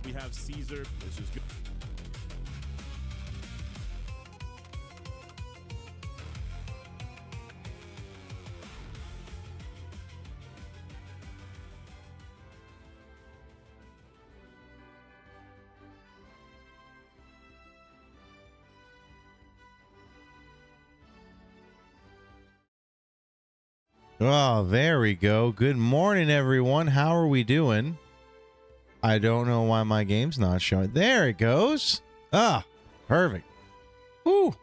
We have Caesar, which is good. Oh, there we go. Good morning, everyone. How are we doing? I don't know why my game's not showing. There it goes. Ah, perfect. Woo.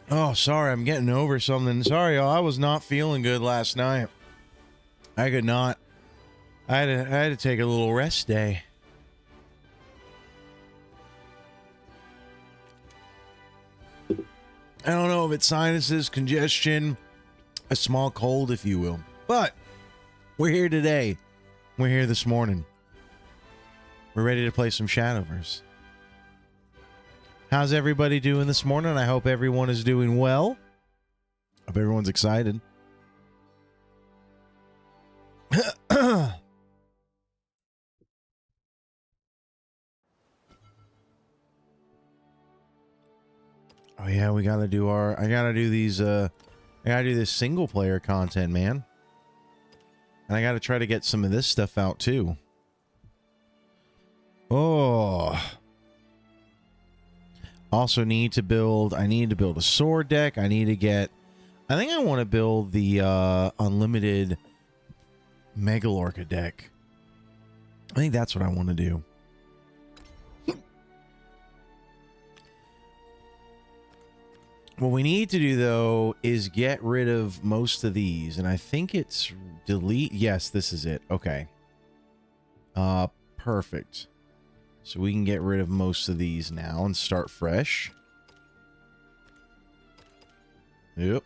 Oh, sorry. I'm getting over something. Sorry, y'all. I was not feeling good last night. I could not I had to take a little rest day. I don't know if it's sinuses, congestion, a small cold, if you will. But we're here today. We're here this morning. We're ready to play some Shadowverse. How's everybody doing this morning? I hope everyone is doing well. Hope everyone's excited. Oh yeah, we gotta do I gotta do these, I gotta do this single player content, man. And I gotta try to get some of this stuff out too. Oh. Also I need to build a sword deck. I think I want to build the, unlimited Megalorca deck. I think that's what I want to do. What we need to do, though, is get rid of most of these. And I think it's delete. Yes, this is it. Okay. Perfect. So we can get rid of most of these now and start fresh. Yep.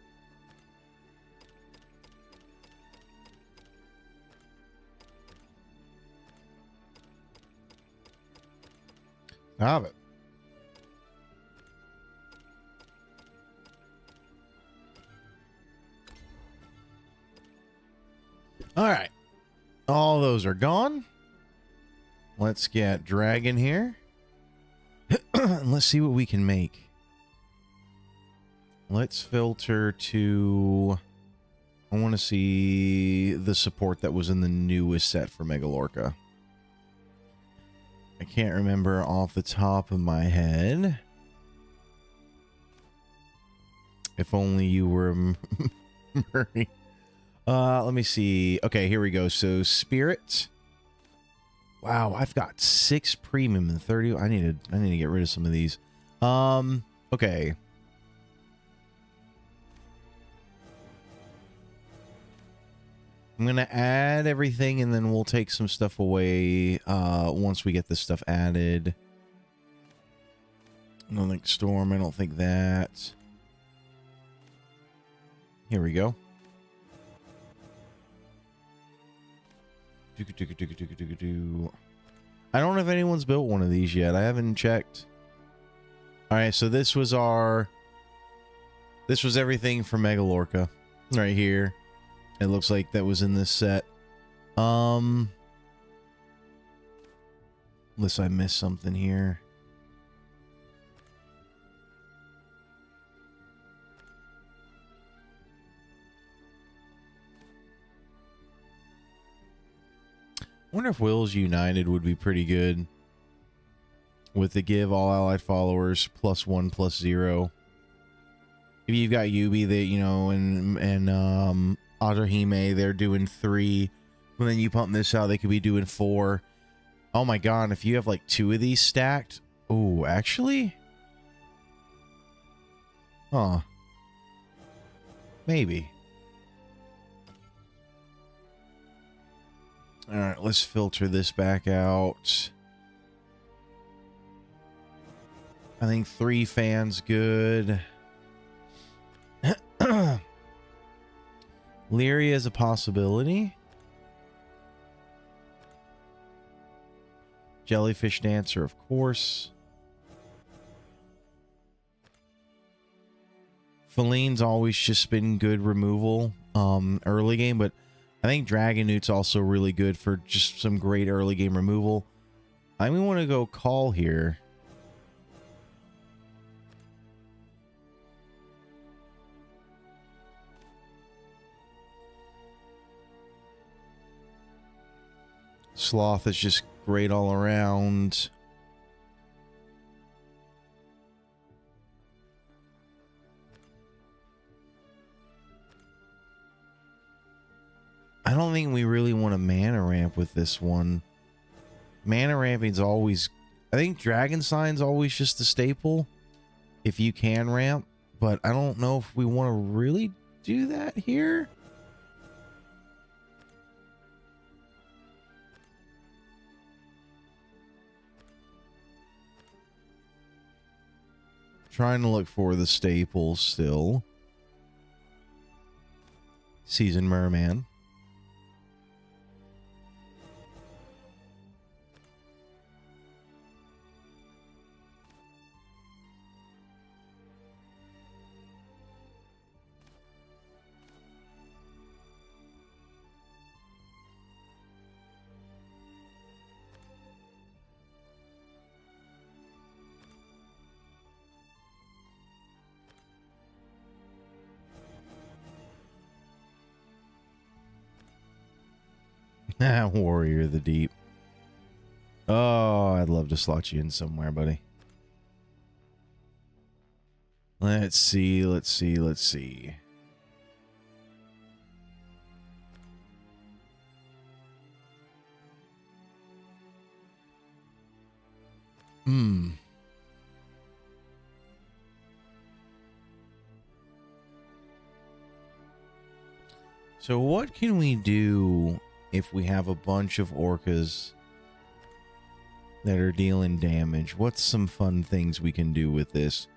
Have it. All right. All those are gone. Let's get Dragon here. Let's see what we can make. Let's filter to... I want to see the support that was in the newest set for Megalorca. I can't remember off the top of my head. If only you were Murray. Let me see. Okay, here we go. So Spirit. Wow, I've got 6 premium and 30. I need to get rid of some of these. Okay. I'm gonna add everything and then we'll take some stuff away once we get this stuff added. I don't think Storm, I don't think that. Here we go. I don't know if anyone's built one of these yet. I haven't checked. Alright, so this was everything for Megalorca right here. It looks like that was in this set. Unless I missed something here. I wonder if Wills United would be pretty good with the give all allied followers +1/+0. If you've got Yubi, that and Autohime, they're doing 3. When then you pump this out, they could be doing 4. Oh my god! If you have like 2 of these stacked, oh, actually, huh? Maybe. All right, let's filter this back out. I think 3 fans good. Lyria is a possibility. Jellyfish Dancer, of course. Feline's always just been good removal early game, but I think Dragon Newt's also really good for just some great early game removal. I mean, we want to go call here. Sloth is just great all around. I don't think we really want a mana ramp with this one. Mana ramping's always... I think Dragon Sign's always just a staple if you can ramp, but I don't know if we want to really do that here. Trying to look for the staples still. Seasoned Merman. Warrior of the Deep. Oh, I'd love to slot you in somewhere, buddy. Let's see, let's see, let's see. So what can we do if we have a bunch of orcas that are dealing damage? What's some fun things we can do with this?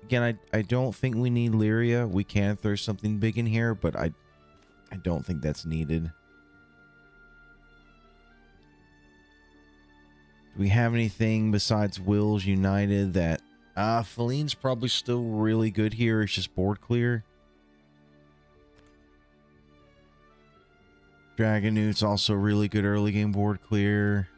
Again, I don't think we need Lyria. We can throw something big in here, but I don't think that's needed. Do we have anything besides Wills United that... Feline's probably still really good here. It's just board clear. Dragon Newt's also really good early game board clear.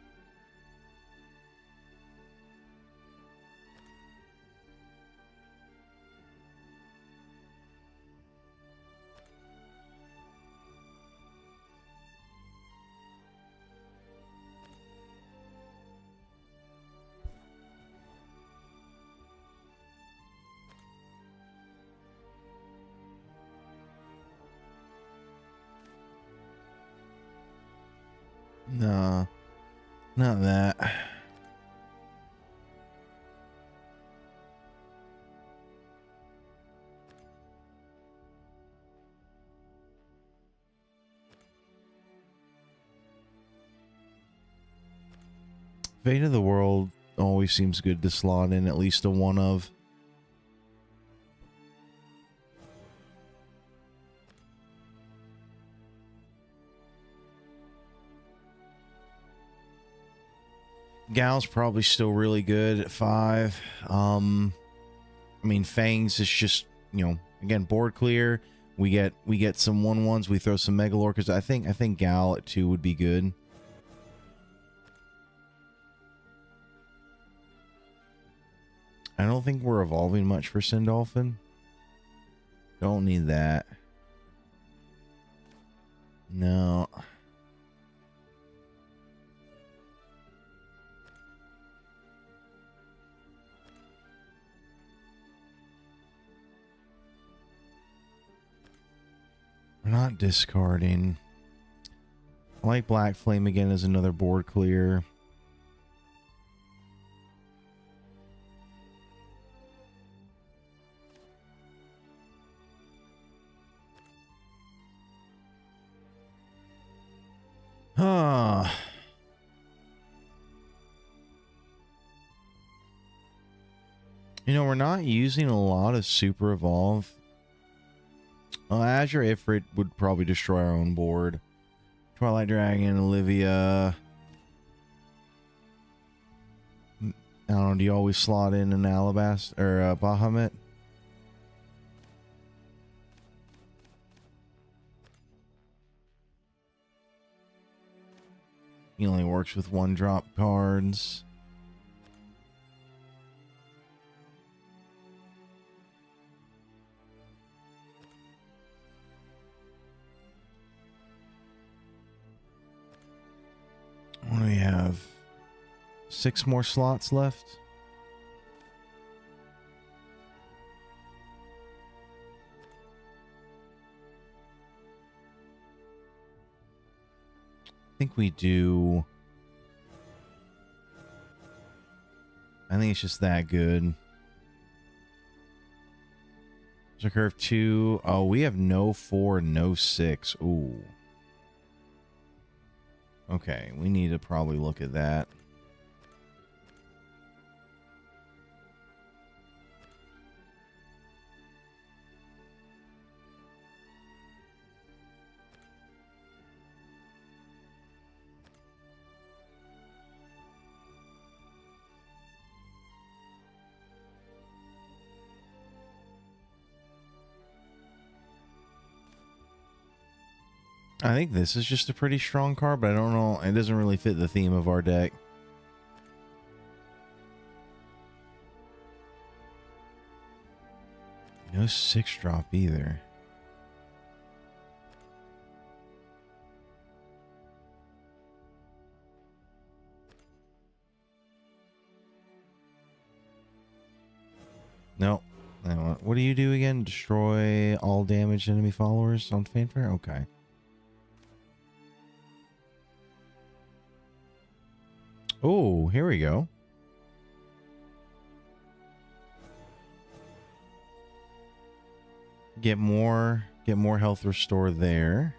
No, not that. Fate of the World always seems good to slot in at least a one of. Gal's probably still really good at 5. I mean, Fangs is just, you know, again, board clear. We get some 1/1s. We throw some Megalorcas. I think Gal at 2 would be good. I don't think we're evolving much for Sindolphin. Don't need that. No. We're not discarding. I like Black Flame again as another board clear. You know, we're not using a lot of Super Evolve. Azure Ifrit would probably destroy our own board. Twilight Dragon, Olivia. I don't know, do you always slot in an Alabaster or Bahamut? He only works with 1-drop cards. What do we have? 6 more slots left. I think we do. I think it's just that good. So curve 2. Oh, we have no 4, no 6. Ooh. Okay, we need to probably look at that. I think this is just a pretty strong card, but I don't know. It doesn't really fit the theme of our deck. No 6-drop either. Nope. What do you do again? Destroy all damaged enemy followers on fanfare? Okay. Oh, here we go. Get more health restore there.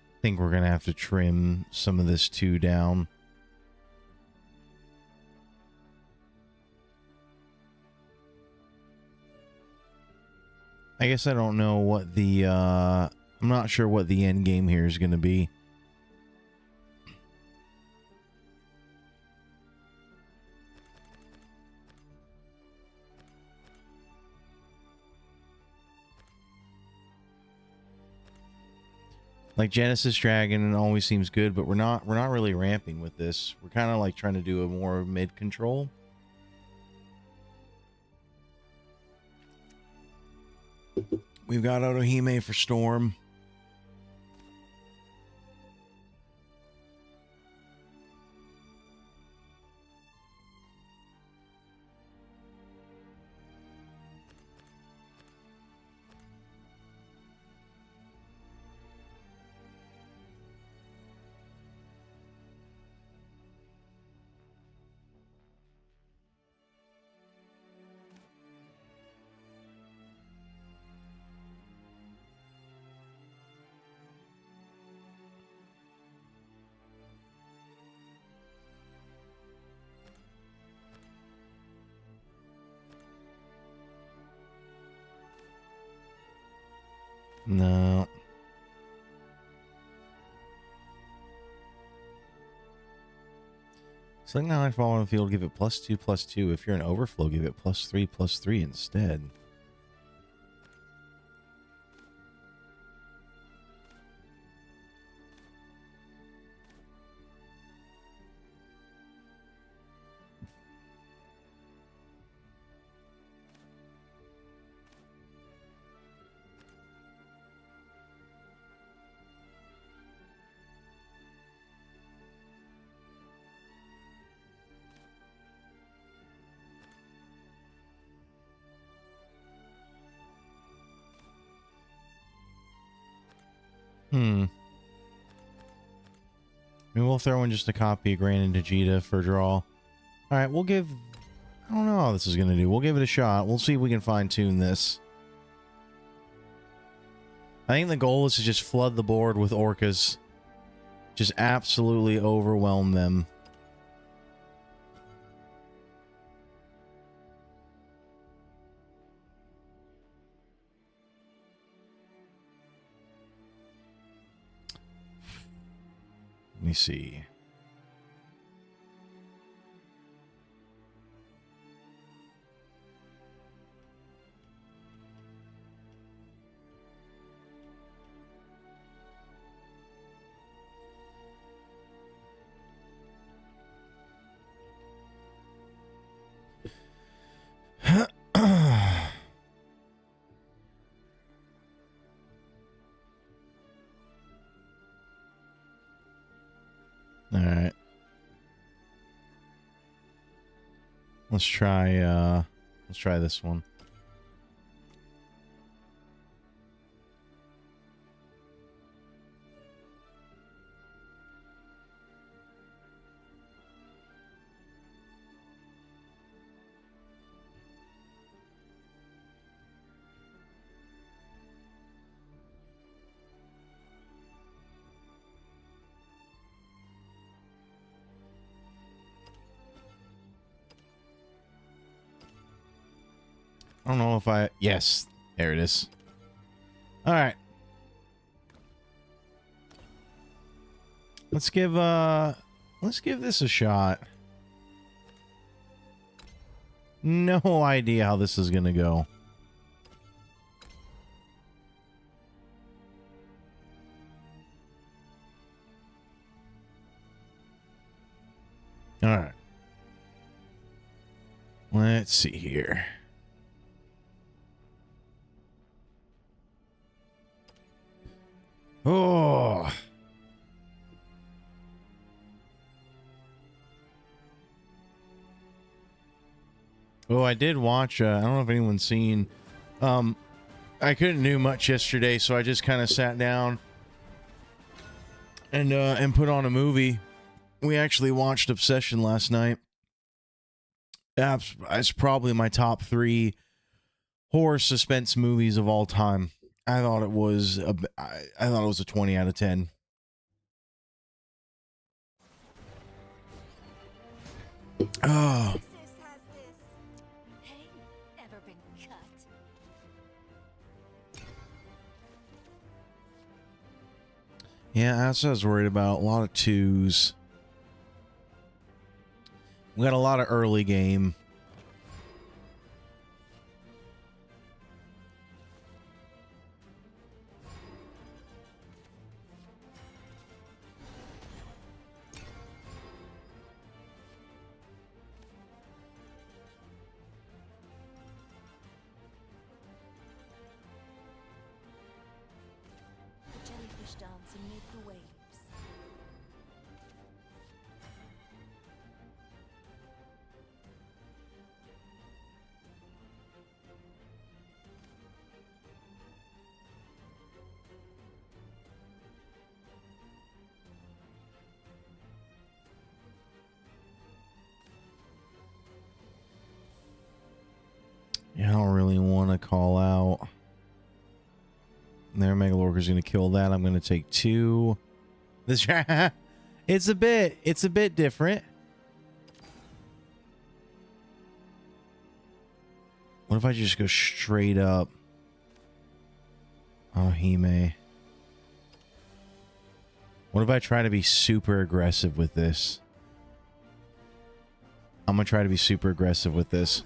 I think we're gonna have to trim some of this 2 down. I guess I don't know what the I'm not sure what the end game here is going to be. Like Genesis Dragon always seems good, but we're not really ramping with this. We're kind of like trying to do a more mid control. We've got Otohime for Storm. No. Select now, fall on the field, give it +2/+2. If you're an overflow, give it +3/+3 instead. Maybe we'll throw in just a copy of Grand and Vegeta for draw. Alright, we'll give... I don't know how this is going to do. We'll give it a shot. We'll see if we can fine-tune this. I think the goal is to just flood the board with orcas. Just absolutely overwhelm them. Let me see. All right. Let's try this one. I don't know if I... Yes, there it is. All right. Let's give this a shot. No idea how this is gonna go. All right. Let's see here. Oh. Oh, I did watch, I don't know if anyone's seen, I couldn't do much yesterday, so I just kind of sat down and put on a movie. We actually watched Obsession last night. It's probably my top 3 horror suspense movies of all time. I thought it was a 20 out of 10. Oh. Yeah, that's what I was worried about. A lot of 2s. We got a lot of early game. The jellyfish dance amid the waves. Yeah, I don't really want to call out. There, Megalorca's going to kill that. I'm going to take 2. This it's a bit different. What if I just go straight up? Oh, Hime. What if I try to be super aggressive with this? I'm going to try to be super aggressive with this.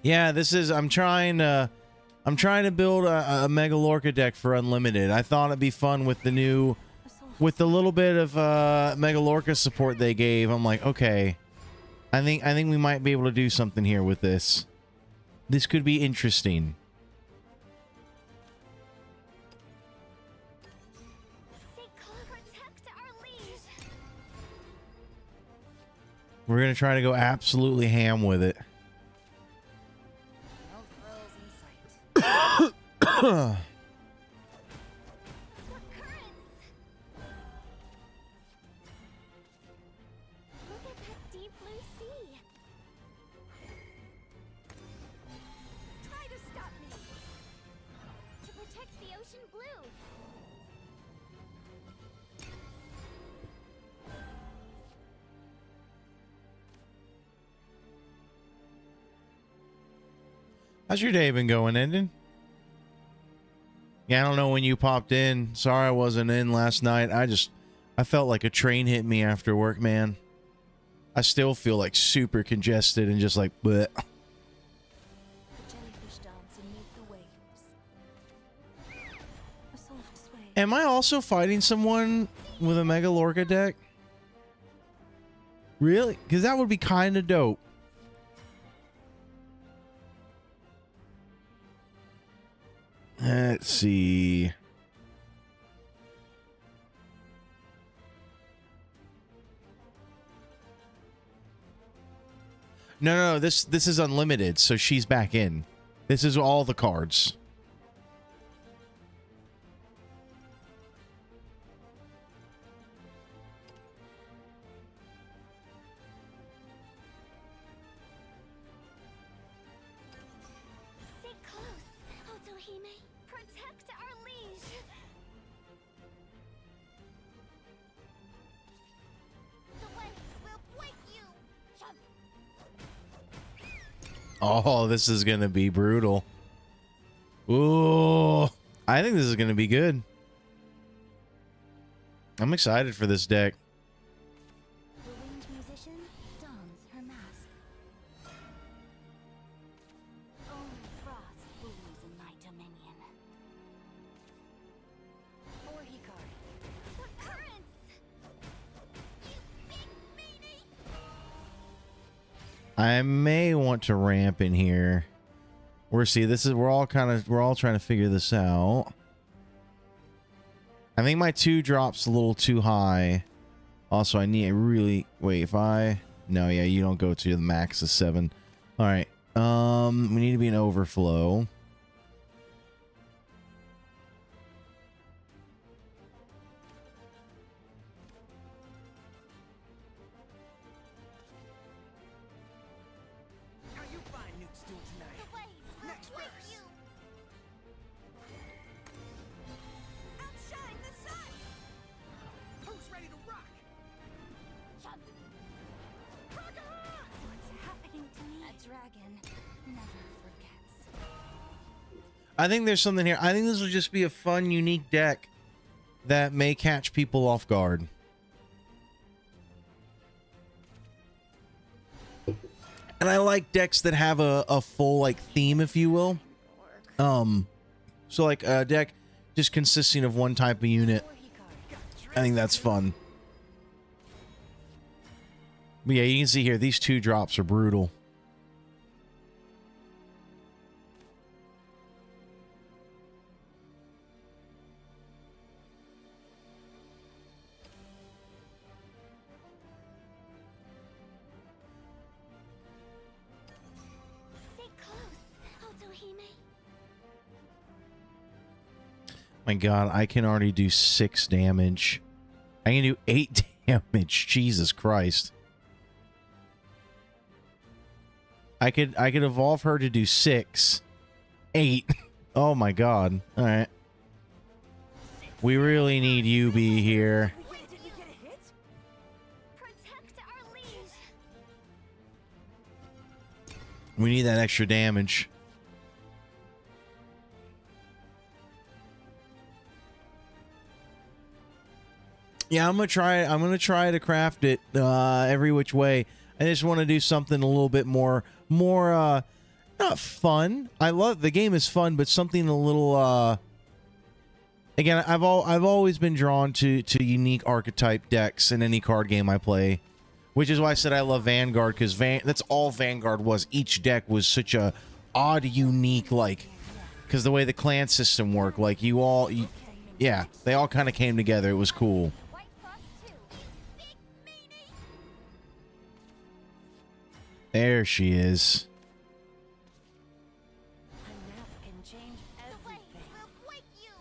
Yeah, this is, I'm trying to build a Megalorca deck for Unlimited. I thought it'd be fun with the little bit of Megalorca support they gave. I'm like, okay, I think we might be able to do something here with this. This could be interesting. We're gonna try to go absolutely ham with it. How's your day been going, Endon? Yeah, I don't know when you popped in. Sorry I wasn't in last night. I felt like a train hit me after work, man. I still feel like super congested and just like, bleh. Am I also fighting someone with a Megalorca deck? Really? Because that would be kind of dope. Let's see. No, this is unlimited, so she's back in. This is all the cards. Oh, this is going to be brutal. Ooh, I think this is going to be good. I'm excited for this deck. The winged musician dons her mask. Only frost blooms in my dominion. For Hikari. The currents! You big meanie! I may want to ramp in here. We're all trying to figure this out. I think my 2 drops a little too high. Also, I need really wait if I no, yeah, you don't go to the max of 7. All right. We need to be an overflow. How you find Newt's doing tonight? The waves will Next wake verse. you! Outshine the sun! Who's ready to rock? What's happening to me? A dragon never forgets. I think there's something here. I think this will just be a fun, unique deck that may catch people off guard. And I like decks that have a full like theme, if you will. So like a deck just consisting of one type of unit. For Hikari. I think that's fun. But yeah, you can see here these 2 drops are brutal. Stay close, Otohime. My god, I can already do 6 damage. I can do 8 damage. Jesus Christ. I could evolve her to do 6. 8. Oh my god. Alright. We really need UB here. Wait, did we get a hit? Protect our liege. We need that extra damage. Yeah, I'm gonna try to craft it every which way. I just want to do something a little bit more not fun. I love the game is fun, but something a little again, I've always been drawn to unique archetype decks in any card game I play, which is why I said I love Vanguard, because that's all Vanguard was. Each deck was such a odd, unique, like, because the way the clan system worked, like yeah, they all kind of came together. It was cool. White Frost 2. Big meanie. There she is. A nap can change everything. The waves will wake you.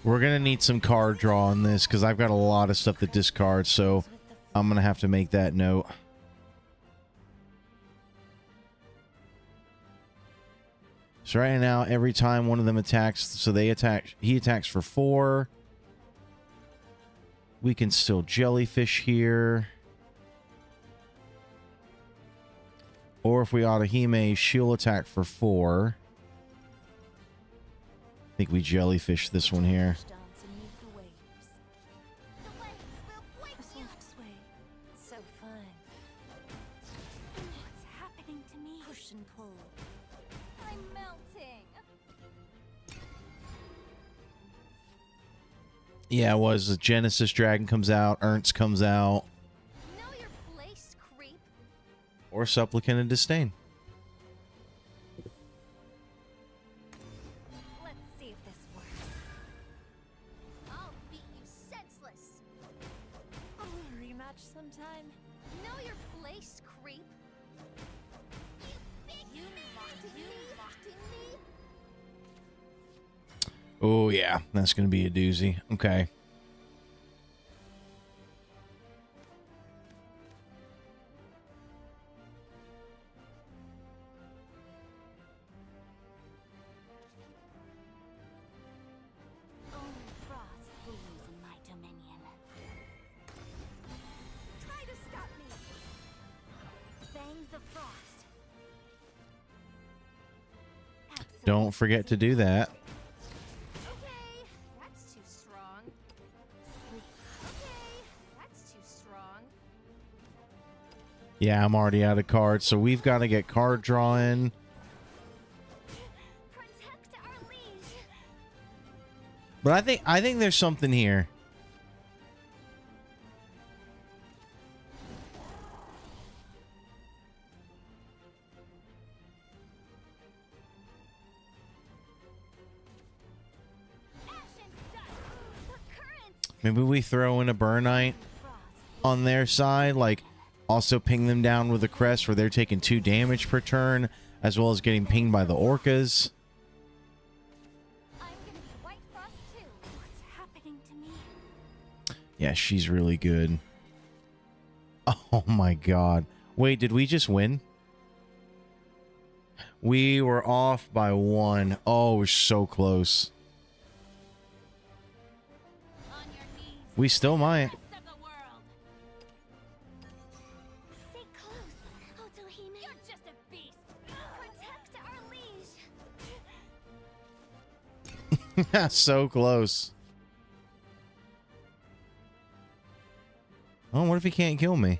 We're gonna need some card draw on this because I've got a lot of stuff to discard, so I'm gonna have to make that note. So right now, every time one of them attacks, so he attacks for 4. We can still jellyfish here. Or if we Autohime, she'll attack for 4. I think we jellyfish this one here. Dance beneath the waves. The waves will wake you. A soft sway. So fun. What's happening to me? Push and pull. I'm melting. Yeah, it was. The Genesis Dragon comes out, Ernst comes out, Know your place, creep. or Supplicant and Disdain. Let's see if this works. I'll beat you senseless. Rematch sometime. Know your place, creep. You mocking me? Oh, yeah. That's going to be a doozy. Okay. Only frost blooms in my dominion. Try to stop me. Fangs of frost. Don't forget to do that. Okay, that's too strong. Okay, that's too strong. Yeah, I'm already out of cards, so we've got to get card drawing. Protect our liege. But I think there's something here. Ash and dust. The currents. Maybe we throw in a Burnite on their side, like also ping them down with a crest where they're taking 2 damage per turn, as well as getting pinged by the orcas. I'm gonna be White Frost too. What's happening to me? Yeah, she's really good. Oh my god. Wait, did we just win? We were off by 1. Oh, we're so close. On your knees. We still might. Rest of the world. Stay close, Otohime. You're just a beast. Protect our liege. So close. Oh, what if he can't kill me?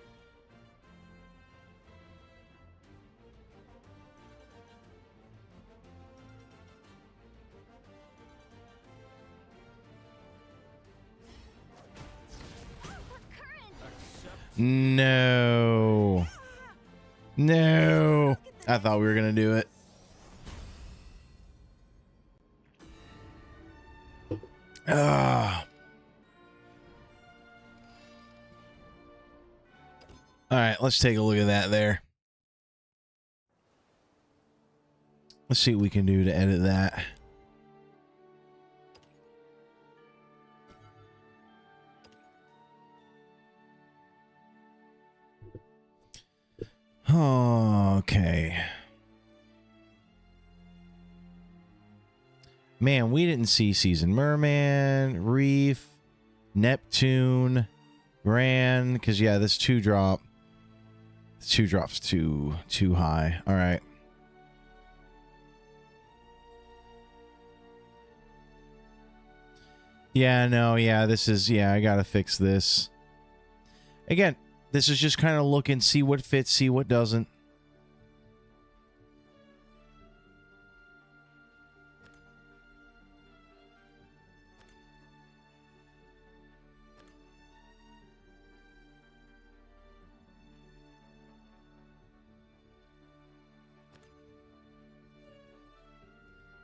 The currents. No. No. I thought we were going to do it. Ah. All right, let's take a look at that there. Let's see what we can do to edit that. Okay. Man, we didn't see Seasoned Merman, Reef, Neptune, Gran, because yeah, this 2-drop. 2-drop's too high. All right. Yeah, no, yeah, this is, yeah, I gotta fix this. Again, this is just kind of looking, see what fits, see what doesn't.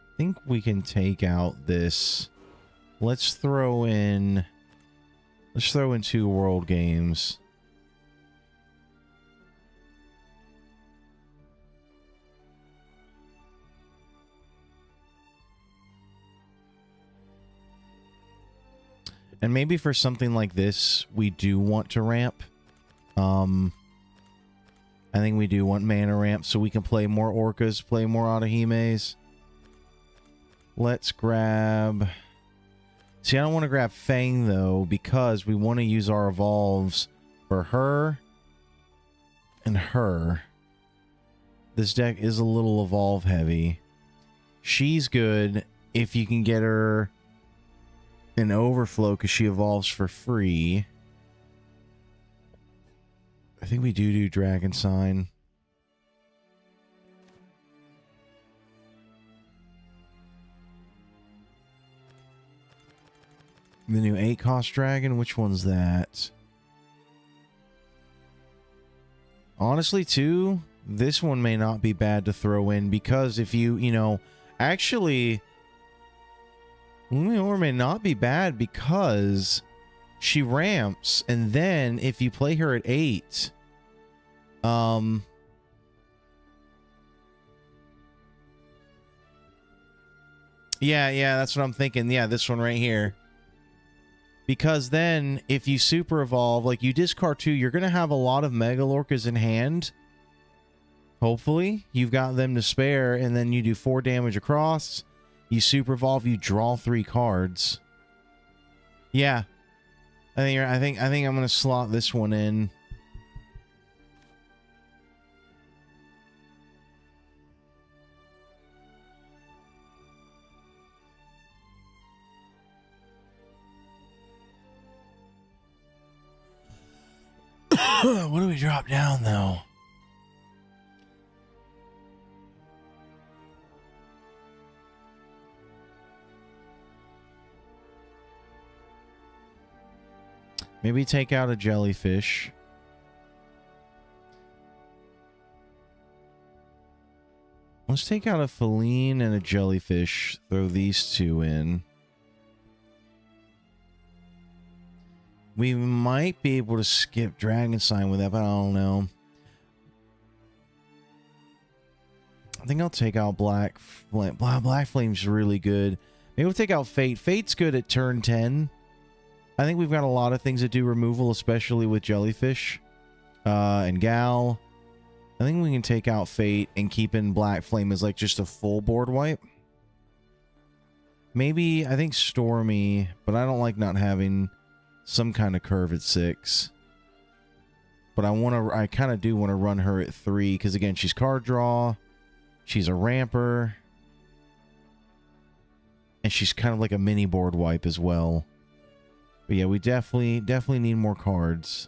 I think we can take out this. Let's throw in 2 world games. And maybe for something like this, we do want to ramp. I think we do want mana ramp so we can play more orcas, play more Otohimes. Let's grab... See, I don't want to grab Fang, though, because we want to use our evolves for her and her. This deck is a little evolve heavy. She's good if you can get her an overflow because she evolves for free. I think we do Dragon Sign. The new 8-cost dragon, which one's that? Honestly, too, this one may not be bad to throw in because if you actually, or may not be bad because she ramps, and then if you play her at 8, yeah, that's what I'm thinking. Yeah, this one right here. Because then, if you super evolve, like you discard 2, you're going to have a lot of Mega Lorcas in hand. Hopefully, you've got them to spare, and then you do 4 damage across. You super evolve, you draw 3 cards. Yeah, I think I'm going to slot this one in. What do we drop down though? Maybe take out a jellyfish. Let's take out a feline and a jellyfish. Throw these two in. We might be able to skip Dragon Sign with that, but I don't know. I think I'll take out Black Flame. Black Flame's really good. Maybe we'll take out Fate. Fate's good at turn 10. I think we've got a lot of things that do removal, especially with Jellyfish and Gal. I think we can take out Fate and keep in Black Flame as like just a full board wipe. Maybe, I think Stormy, but I don't like not having some kind of curve at 6. But I kind of do want to run her at 3 because again, she's card draw. She's a ramper. And she's kind of like a mini board wipe as well. But yeah, we definitely need more cards.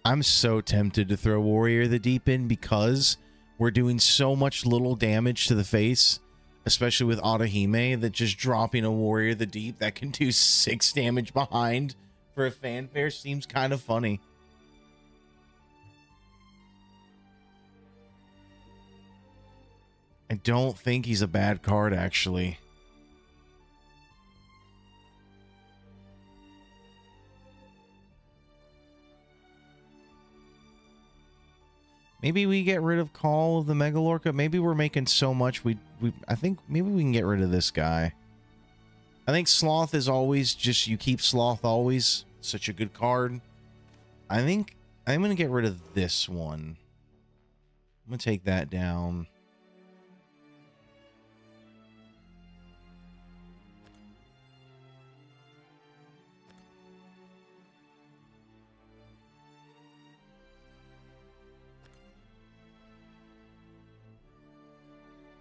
I'm so tempted to throw Warrior of the Deep in because we're doing so much little damage to the face, especially with Autohime, that just dropping a Warrior of the Deep that can do 6 damage behind for a fanfare seems kind of funny. I don't think he's a bad card, actually. Maybe we get rid of Call of the Megalorca. Maybe we're making so much I think maybe we can get rid of this guy. I think Sloth is always just, you keep Sloth always. Such a good card. I think I'm going to get rid of this one. I'm going to take that down.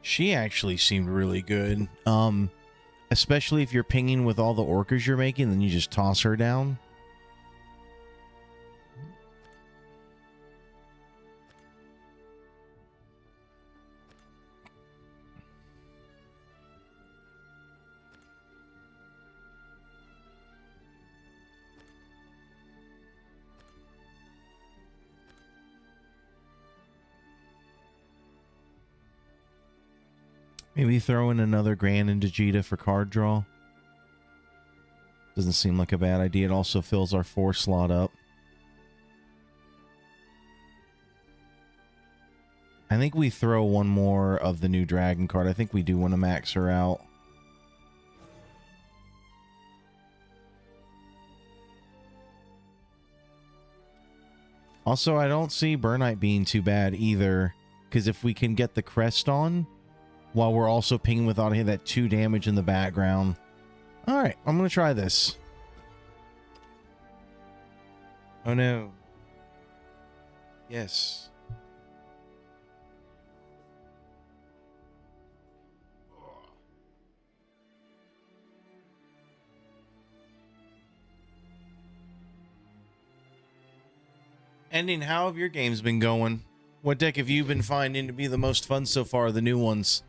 She actually seemed really good. Especially if you're pinging with all the orcas you're making, then you just toss her down. Maybe throw in another Grand and Digita for card draw. Doesn't seem like a bad idea. It also fills our 4 slot up. I think we throw one more of the new dragon card. I think we do want to max her out. Also, I don't see Burnite being too bad either, because if we can get the crest on, while we're also pinging with auto, that 2 damage in the background. Alright, I'm going to try this. Oh no. Yes. Ending, how have your games been going? What deck have you been finding to be the most fun so far, the new ones?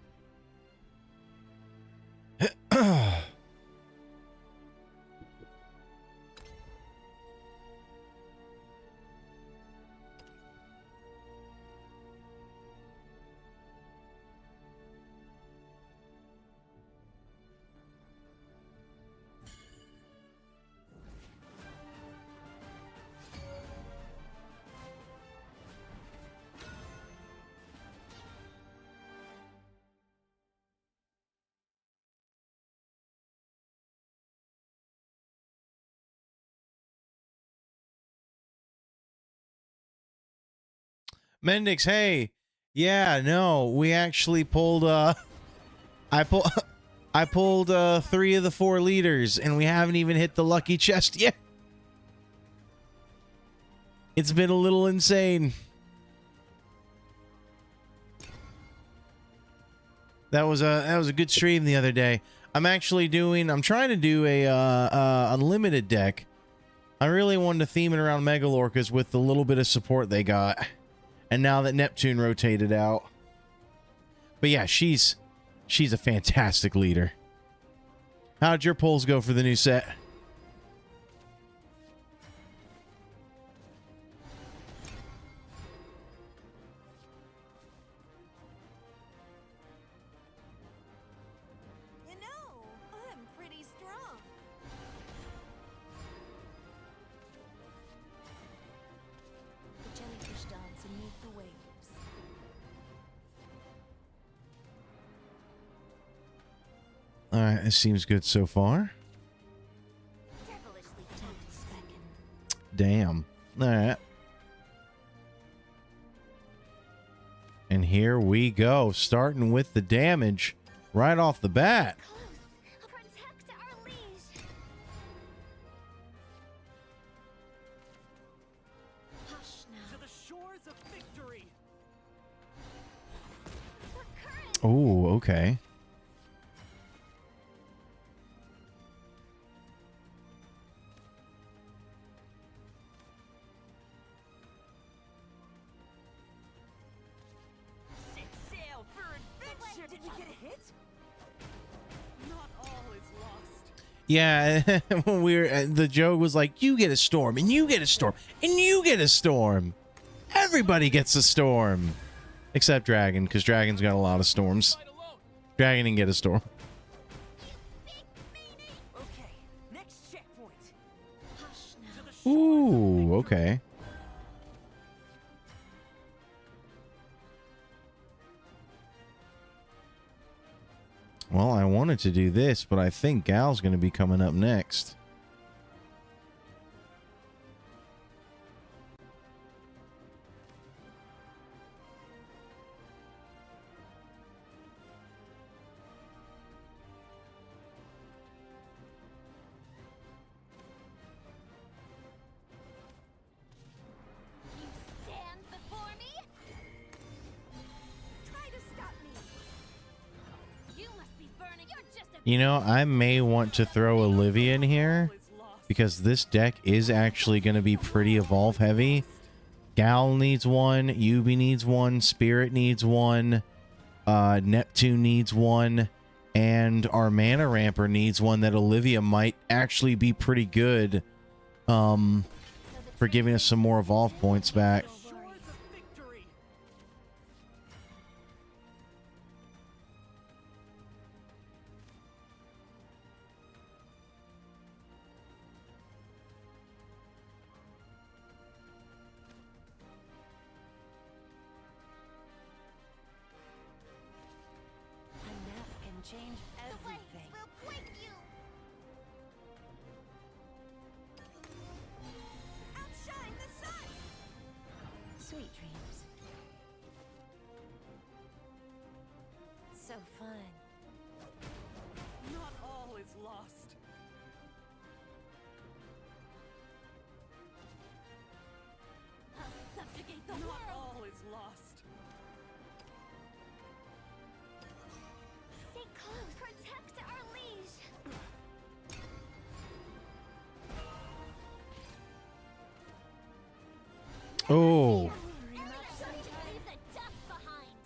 Mendix, hey. Yeah, no, we actually pulled I pulled 3 of the 4 leaders and we haven't even hit the lucky chest yet. It's been a little insane. That was a good stream the other day. I'm trying to do a unlimited deck. I really wanted to theme it around Megalorcas with the little bit of support they got. And now that Neptune rotated out. But yeah, she's a fantastic leader. How'd your polls go for the new set? You know, I'm pretty strong. The jellyfish dance beneath the waves. All right, this seems good so far. Devilishly tough. Damn. All right. And here we go, starting with the damage right off the bat. Close. Protect our liege. Hush now. To the shores of victory. The current. Oh, okay. Set sail for adventure. Did we get a hit? Not all is lost. Yeah, when the joke was like, you get a storm, and you get a storm, and you get a storm. Everybody gets a storm. Except Dragon, because Dragon's got a lot of storms. Fight alone. Dragon didn't get a storm. Okay, next checkpoint. Hush now. To the shores of Ooh, victory. okay. Well, I wanted to do this, but I think Gal's going to be coming up next. You stand before me? Try to stop me. You must be burning. You're just a You know, I may want to throw Olivia in here All is lost. because this deck is actually going to be pretty evolve heavy. Gal needs one, Yubi needs one, Spirit needs one, Neptune needs one, and our mana ramper needs one that Olivia might actually be pretty good for giving us some more evolve points back. Shores of victory. A nap can change everything. The waves will break you. Outshine the sun. Sweet dreams. So fun. Not all is lost. I'll subjugate the Not world. all is lost. Stay close. Protect our liege. Oh, Everybody leave the dust behind.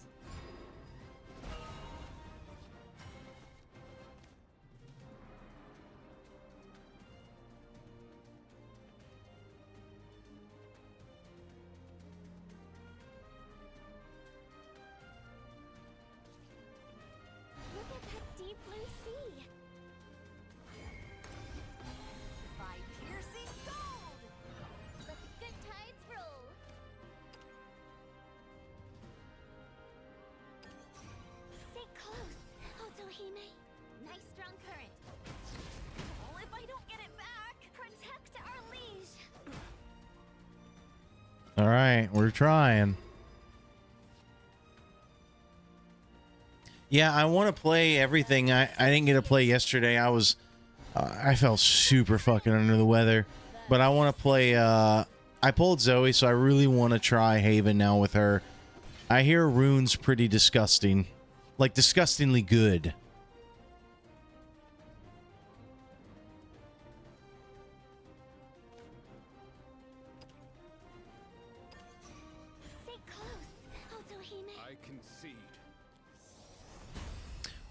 Look at that deep blue sea. By piercing gold. Let the good tides roll. Stay close, Otohime. Nice strong current. Oh, if I don't get it back, protect our liege. all right, we're trying. Yeah, I want to play everything. I didn't get to play yesterday. I felt super fucking under the weather. But I want to play, I pulled Zoe, so I really want to try Haven now with her. I hear Rune's pretty disgusting. Like, disgustingly good.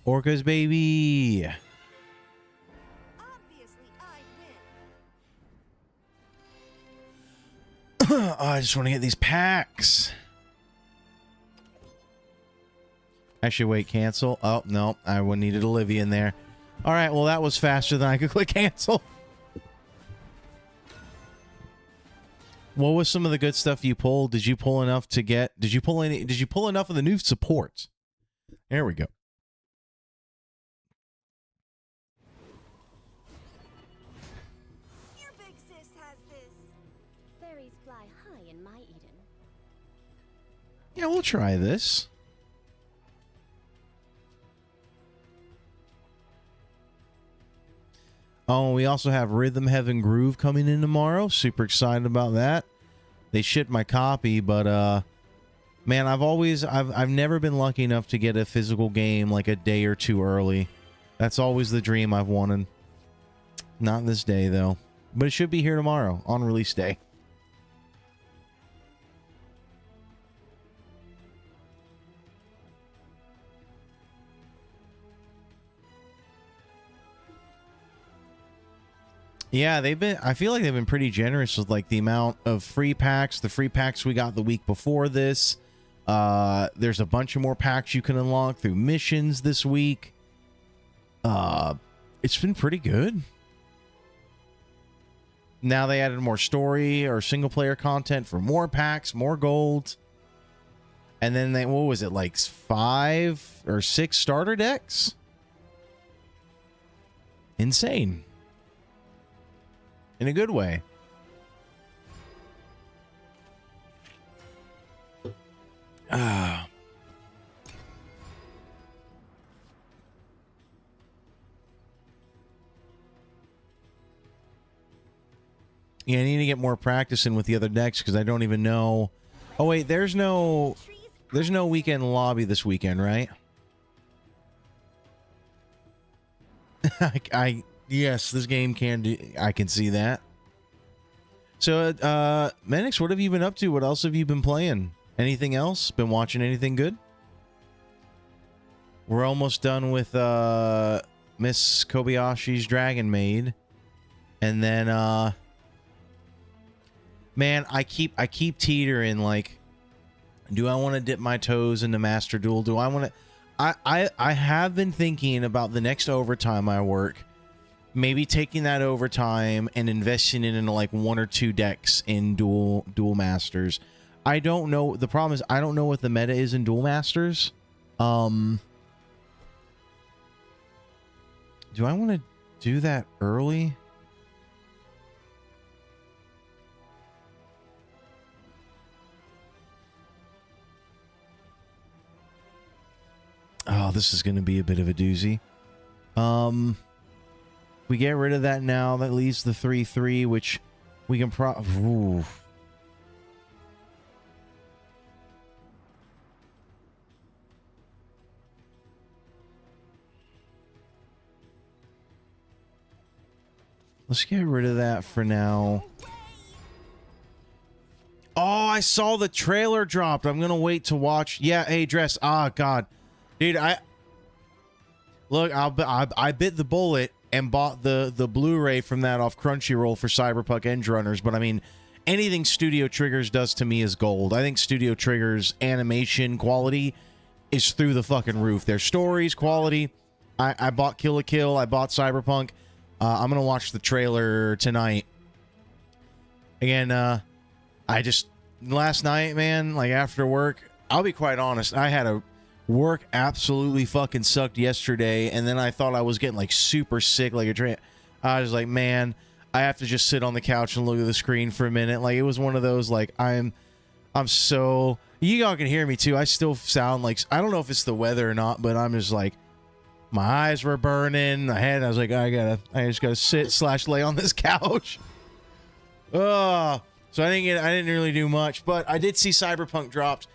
Orcas, baby. Obviously, I win. Oh, I just want to get these packs. Actually, wait, cancel. Oh, no, I needed Olivia in there. All right, well, that was faster than I could click cancel. What was some of the good stuff you pulled? Did you pull enough to get... Did you pull enough of the new supports? There we go. Your big sis has this. Fairies fly high in my Eden. Yeah, we'll try this. Oh, we also have Rhythm Heaven Groove coming in tomorrow. Super excited about that. They shipped my copy, but man, I've never been lucky enough to get a physical game like a day or two early. That's always the dream I've wanted. Not this day though, but it should be here tomorrow on release day. Yeah, I feel like they've been pretty generous with like the amount of free packs, the free packs we got the week before this. There's a bunch of more packs you can unlock through missions this week. It's been pretty good. Now they added more story or single player content for more packs, more gold. And then what was it, like 5 or 6 starter decks? Insane. In a good way. Ah. Yeah, I need to get more practice in with the other decks because I don't even know. Oh wait, there's no weekend lobby this weekend, right? Yes, this game can do. I can see that. So, Menix, what have you been up to? What else have you been playing? Anything else? Been watching anything good? We're almost done with Miss Kobayashi's Dragon Maid, and then man, I keep teetering. Like, do I want to dip my toes into Master Duel? Do I want to? I have been thinking about the next overtime I work. Maybe taking that overtime and investing it into like 1 or 2 decks in Duel Masters. I don't know. The problem is I don't know what the meta is in Duel Masters. Do I want to do that early? Oh, this is going to be a bit of a doozy. We get rid of that now. That leaves the 3/3, which we can Ooh. Let's get rid of that for now. Oh, I saw the trailer dropped. I'm going to wait to watch. Yeah, hey, Dress. Ah, God. Dude, I bit the bullet and bought the Blu-ray from that off Crunchyroll for Cyberpunk Edge Runners, but I mean, anything Studio Triggers does to me is gold. I think Studio Triggers animation quality is through the fucking roof. Their stories, quality. I bought Kill la Kill. I bought Cyberpunk. I'm gonna watch the trailer tonight. Again, last night, man, like after work, I'll be quite honest, I had a work absolutely fucking sucked yesterday, and then I thought I was getting like super sick, like a dream. I was like, man, I have to just sit on the couch and look at the screen for a minute. Like, it was one of those, like, I'm so, you all can hear me too. I still sound like, I don't know if it's the weather or not, but I'm just like, my eyes were burning. I was like, I just gotta sit / lay on this couch. So I didn't really do much, but I did see Cyberpunk dropped.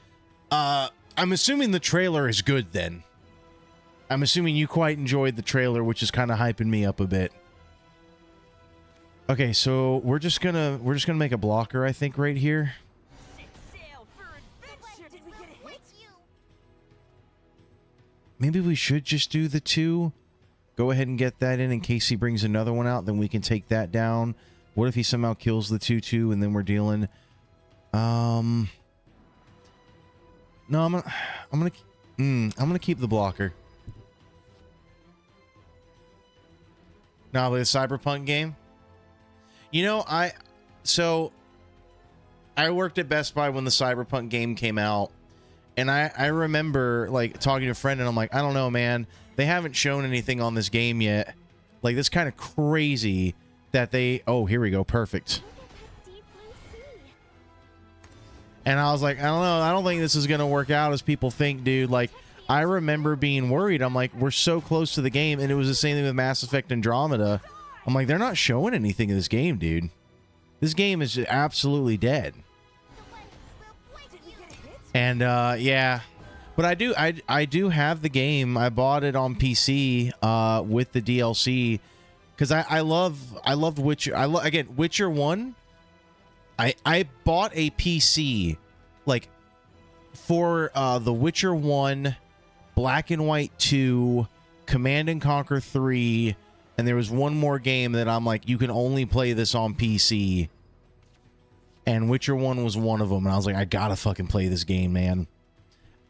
I'm assuming the trailer is good then. I'm assuming you quite enjoyed the trailer, which is kind of hyping me up a bit. Okay, so we're just gonna make a blocker, I think, right here. Set sail for adventure. Did we get a hit? maybe we should just do the 2. Go ahead and get that in case he brings another one out. Then we can take that down. What if he somehow kills the 2/2 and then we're dealing? No, I'm gonna keep the blocker. Now the Cyberpunk game. You know, I worked at Best Buy when the Cyberpunk game came out, and I remember like talking to a friend, and I'm like, I don't know, man. They haven't shown anything on this game yet. Like, this kind of crazy that they. Oh, here we go. Perfect. And I was like, I don't know. I don't think this is gonna work out as people think, dude. Like, I remember being worried. I'm like, we're so close to the game, and it was the same thing with Mass Effect Andromeda. I'm like, they're not showing anything in this game, dude. This game is just absolutely dead. And yeah, but I do have the game. I bought it on PC with the DLC because I loved Witcher. Again, Witcher 1. I bought a PC like for the Witcher 1, Black and White 2, Command and Conquer 3, and there was one more game that I'm like, you can only play this on PC. And Witcher 1 was one of them, and I was like, I gotta fucking play this game, man.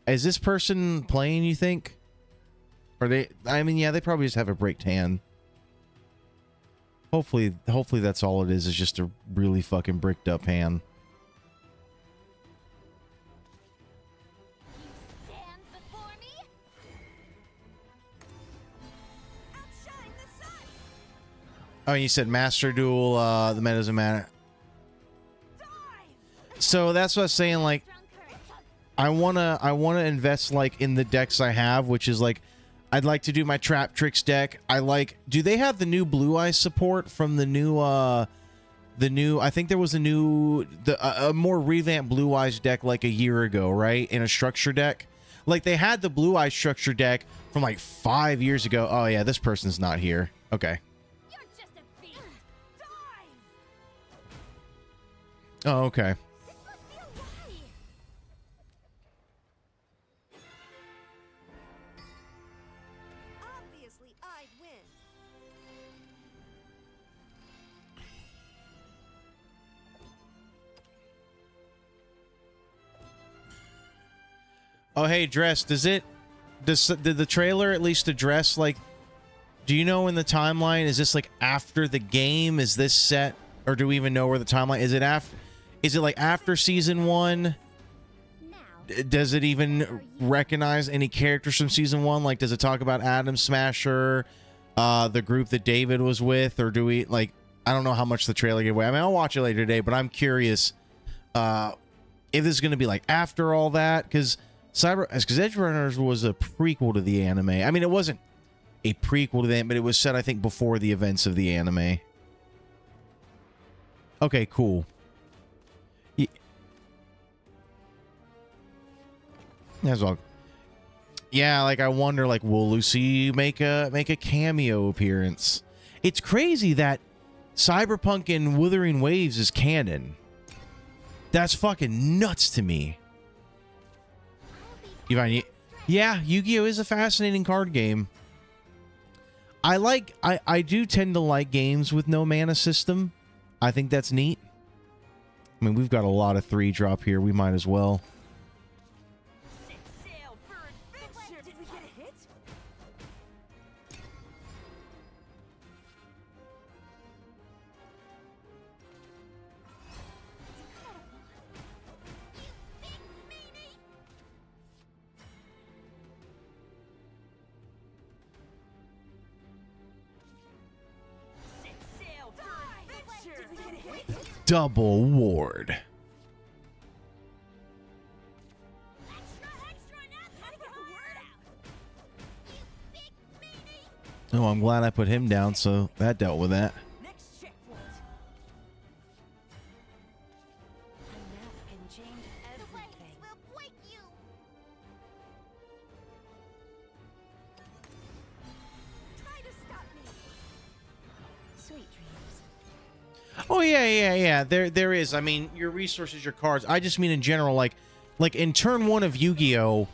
Is this person playing, you think? Or they, I mean, yeah, they probably just have a bricked hand. Hopefully that's all it is just a really fucking bricked up hand. You stand before me? Outshine the sun! Oh, you said Master Duel, the meta doesn't matter. So that's what I was saying, like, I wanna invest like in the decks I have, which is like, I'd like to do my Trap Tricks deck. Do they have the new Blue Eyes support from the new I think there was a more revamped Blue Eyes deck like a year ago, right? In a structure deck. Like, they had the Blue Eyes structure deck from like 5 years ago. Oh yeah, this person's not here. Okay. You're just a beast. Dive! Oh, okay. This must be a lie. Obviously, I'd win. Oh, hey, Dress, did the trailer at least address, like, do you know in the timeline, is this like after the game? Is this set, or do we even know where the timeline is? Is it like after season 1? Now, Does it even recognize any characters from season 1? Like, does it talk about Adam Smasher, the group that David was with, or do we, like, I don't know how much the trailer gave away. I mean, I'll watch it later today, but I'm curious if this is going to be like after all that, because Edge Runners was a prequel to the anime. I mean, it wasn't a prequel to that, but it was set, I think, before the events of the anime. Okay, cool. That's all. Yeah, like, I wonder, like, will Lucy make a cameo appearance? It's crazy that Cyberpunk and Wuthering Waves is canon. That's fucking nuts to me. Yeah, Yu-Gi-Oh! Is a fascinating card game. I do tend to like games with no mana system. I think that's neat. I mean, we've got a lot of 3-drop here. We might as well. Set sail for adventure. Did we get a hit? Set sail for adventure. Did we get a hit? Double ward. extra, extra, now gotta get the word out. You big meanie. Oh, I'm glad I put him down, so that dealt with that. Next checkpoint. A map can change The waves everything. will break you. Try to stop me. Sweet dreams. Oh yeah. There is. I mean, your resources, your cards. I just mean in general, like in turn 1 of Yu-Gi-Oh,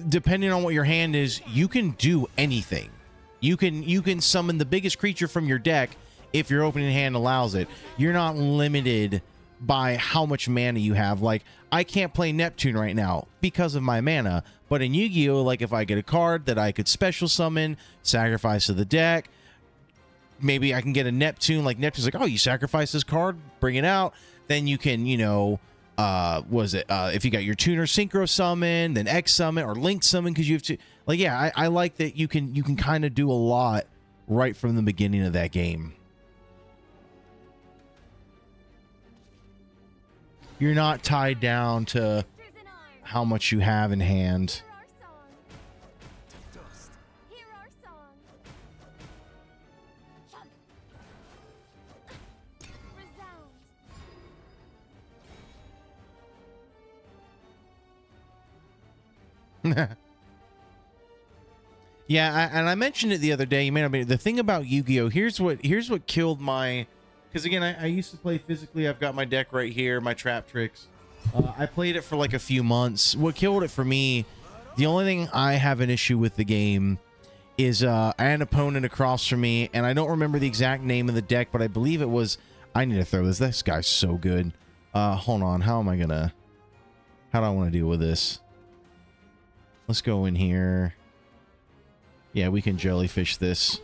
depending on what your hand is, you can do anything. You can summon the biggest creature from your deck if your opening hand allows it. You're not limited by how much mana you have. Like, I can't play Neptune right now because of my mana, but in Yu-Gi-Oh, like, if I get a card that I could special summon, sacrifice to the deck, maybe I can get a Neptune. Like, Neptune's like, oh, you sacrifice this card, bring it out, then you can, you know, if you got your tuner synchro summon, then X summon or link summon, because you have to, like, yeah, I like that you can kind of do a lot right from the beginning of that game. You're not tied down to how much you have in hand. Yeah, and I mentioned it the other day. You may not be, the thing about Yu-Gi-Oh! Here's what killed my. Because again, I used to play physically. I've got my deck right here, my trap tricks. I played it for like a few months. What killed it for me, the only thing I have an issue with the game is I had an opponent across from me, and I don't remember the exact name of the deck, but I believe it was. I need to throw this. This guy's so good. Hold on. How do I want to deal with this? Let's go in here. Yeah, we can jellyfish this.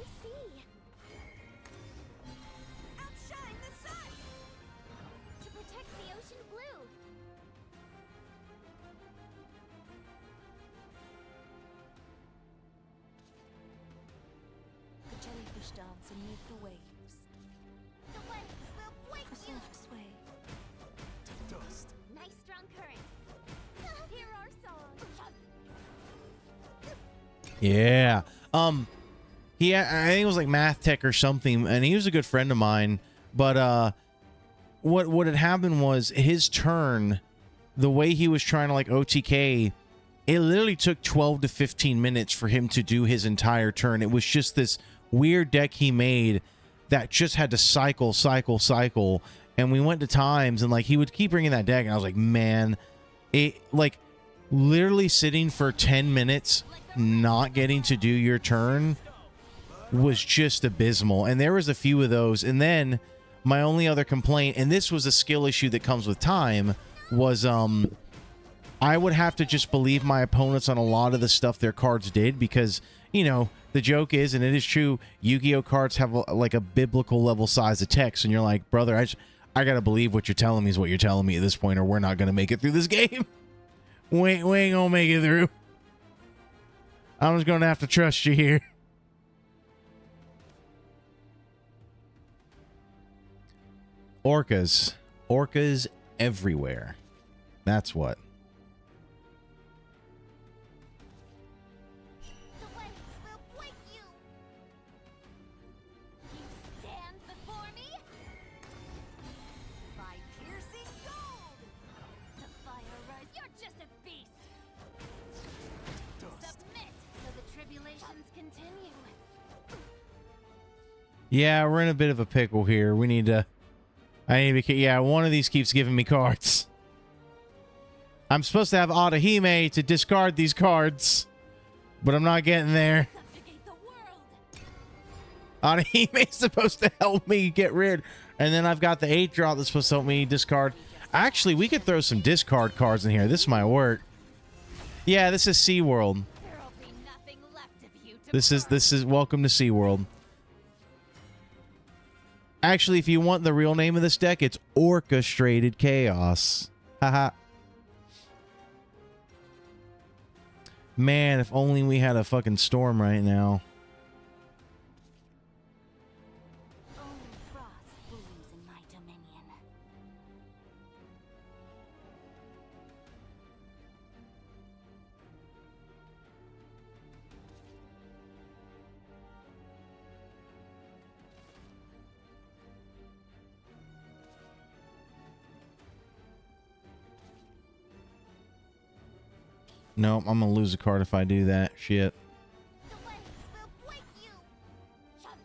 Yeah. I think it was like Math Tech or something, and he was a good friend of mine. But what had happened was his turn, the way he was trying to like OTK, it literally took 12 to 15 minutes for him to do his entire turn. It was just this weird deck he made that just had to cycle. And we went to times, and like he would keep bringing that deck, and I was like, man, it like literally sitting for 10 minutes not getting to do your turn was just abysmal. And there was a few of those. And then my only other complaint, and this was a skill issue that comes with time, was I would have to just believe my opponents on a lot of the stuff their cards did, because, you know, the joke is, and it is true, Yu-Gi-Oh cards have like a biblical level size of text, and you're like, brother, I gotta believe what you're telling me is what you're telling me at this point, or we're not gonna make it through this game. we ain't gonna make it through. I'm just gonna have to trust you here. Orcas. Orcas everywhere. That's what. The waves will break you. You stand before me? By piercing gold. The fire rise. You're just a beast. Submit so the tribulations continue. Yeah, we're in a bit of a pickle here. We need to... yeah, one of these keeps giving me cards. I'm supposed to have Adahime to discard these cards, but I'm not getting there. Adahime's supposed to help me get rid, and then I've got the 8-drop that's supposed to help me discard. Actually, we could throw some discard cards in here. This might work. Yeah, this is SeaWorld. This is welcome to SeaWorld. Actually, if you want the real name of this deck, it's Orchestrated Chaos. Haha. Man, if only we had a fucking storm right now. Only frost blooms in my dominion. Nope, I'm gonna lose a card if I do that. Shit. The waves will break you. Chunk.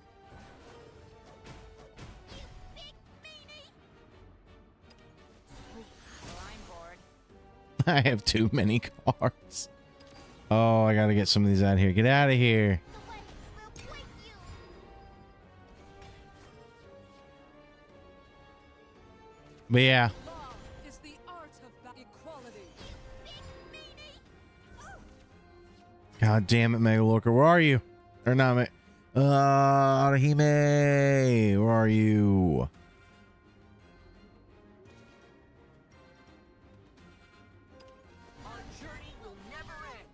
You big meanie. Well, I'm bored. I have too many cards. Oh, I gotta get some of these out of here. Get out of here. The waves will break you. But yeah. Love is the art of equality. Big meanie. God damn it, Megalorca. Where are you? Or not, Hime. Where are you? Our journey will never end.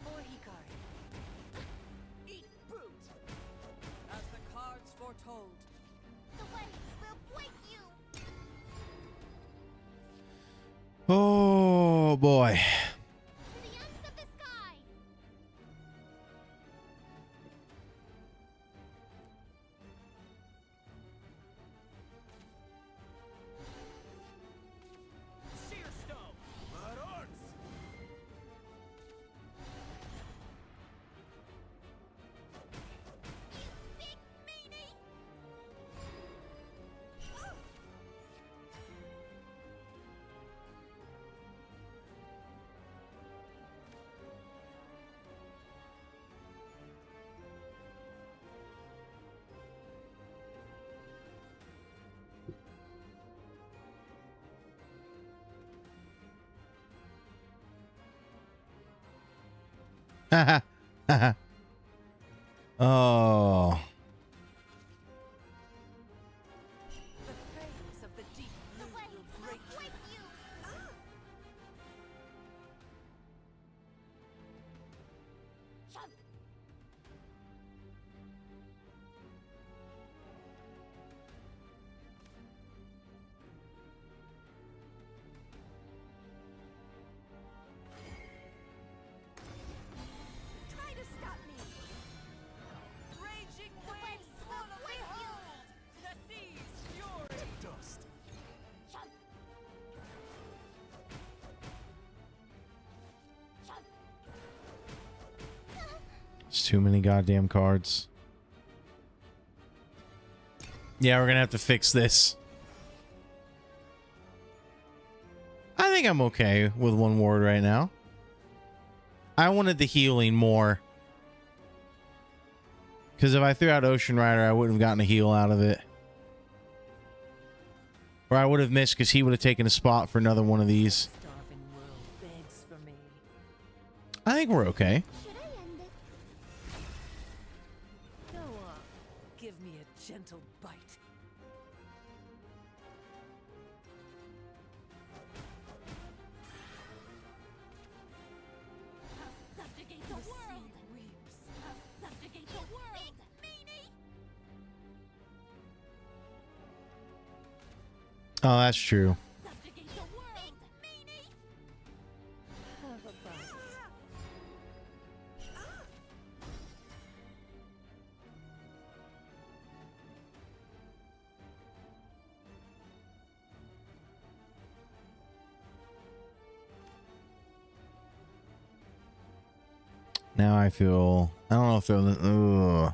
For Hikari. Eat boot. As the cards foretold. The waves will break you. Oh, boy. To the ends of the sky. Seer stone. Blood arts. Big meanie. Oh. The fangs of the deep The blue waves will will break break you. you. Jump. Try to stop me. Raging waves full of behold. The sea's fury. Dust. Jump. Jump. It's too many goddamn cards. Yeah, we're gonna have to fix this. I think I'm okay with one ward right now. I wanted the healing more. Because if I threw out Ocean Rider, I wouldn't have gotten a heal out of it. Or I would have missed because he would have taken a spot for another one of these. Starving world begs for me. I think we're okay. Should I end this? Go on. Give me a gentle bite. Subjugate the The world. sea weeps. Subjugate the world. Big meanie. Oh, that's true. Subjugate the world. Big meanie. Have a bite. Now I feel... I don't know if they're... Ugh.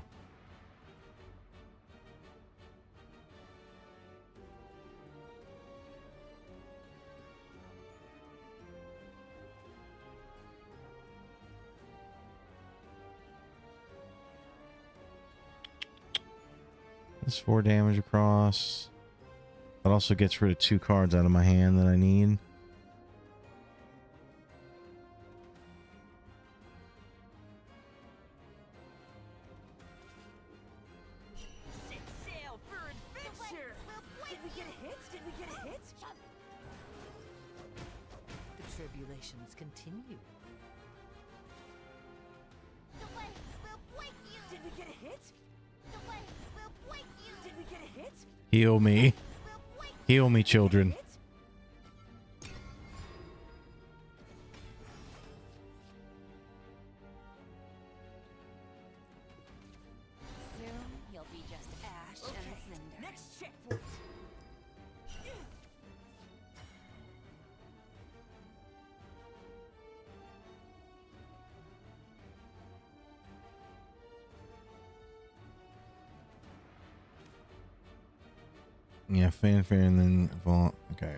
That's 4 damage across. That also gets rid of 2 cards out of my hand that I need. Set sail for adventure. Did we get a hit? Did we get a hit? The tribulations continue. The waves will break you. Did we get a hit? The waves will break you. Did we get a hit? Heal me. Will break Heal me, children. Hit? Soon you'll be just ash and Okay, cinder. next checkpoint. Yeah, fanfare and then vault. Okay.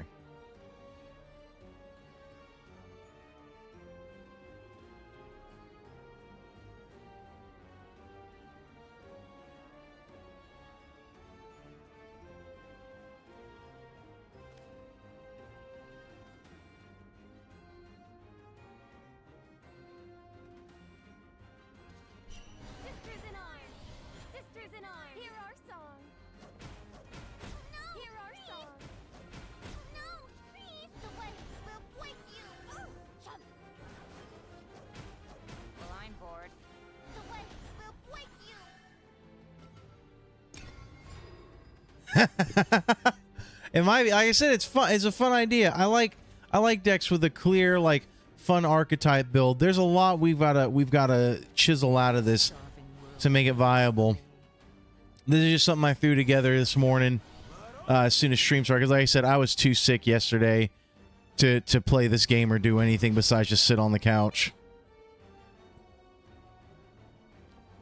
Sisters in arms! Sisters in arms! Hear our song! No! Hear our song! No! Please! The waves will break you! Jump! Well, I'm bored. The waves will break you! It might be, like I said, it's fun. It's a fun idea. I like decks with a clear, like, fun archetype build. There's a lot we've gotta chisel out of this to make it viable. This is just something I threw together this morning as soon as stream started. Because like I said, I was too sick yesterday to play this game or do anything besides just sit on the couch.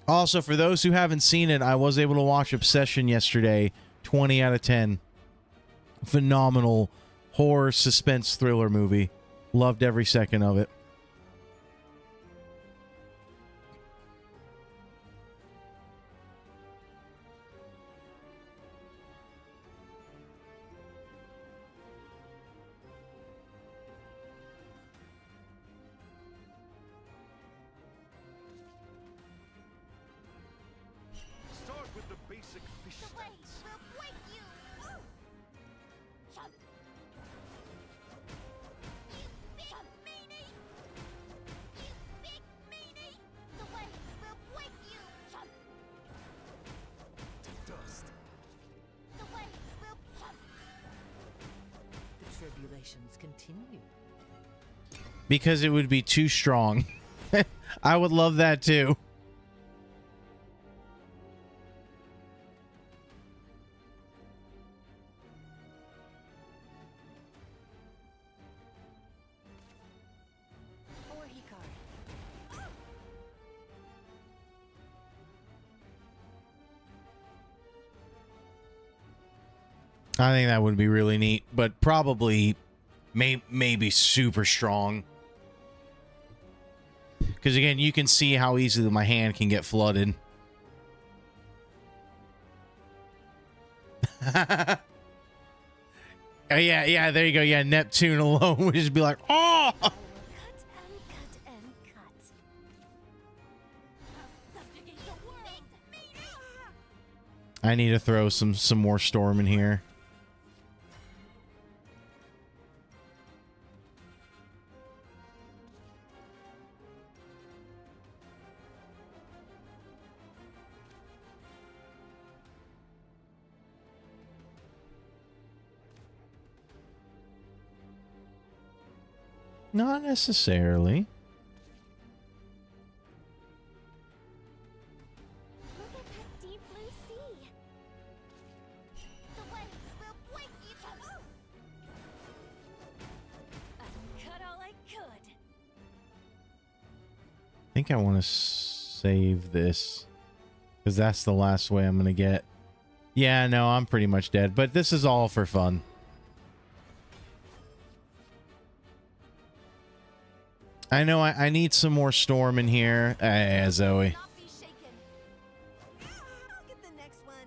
Also, for those who haven't seen it, I was able to watch Obsession yesterday. 20 out of 10. Phenomenal horror suspense thriller movie. Loved every second of it. Start with the basic fish The stance. waves will break you! Jump! You big meanie! You big meanie! The waves will break you! Jump! Dust. The waves will jump! The tribulations continue. Because it would be too strong. I would love that too. Or Hikari. I think that would be really neat, but probably maybe super strong. Because again, you can see how easily my hand can get flooded. Oh, yeah, there you go. Yeah, Neptune alone would just be like, oh! I will cut and cut and cut. Subjugate the world! I need to throw some more storm in here. Not necessarily. Look at that deep blue sea! The waves will break you! I cut all I could. I think I want to save this. Because that's the last way I'm going to get. Yeah, no, I'm pretty much dead. But this is all for fun. I know I need some more storm in here. Zoe. Not be shaken! I'll get the next one.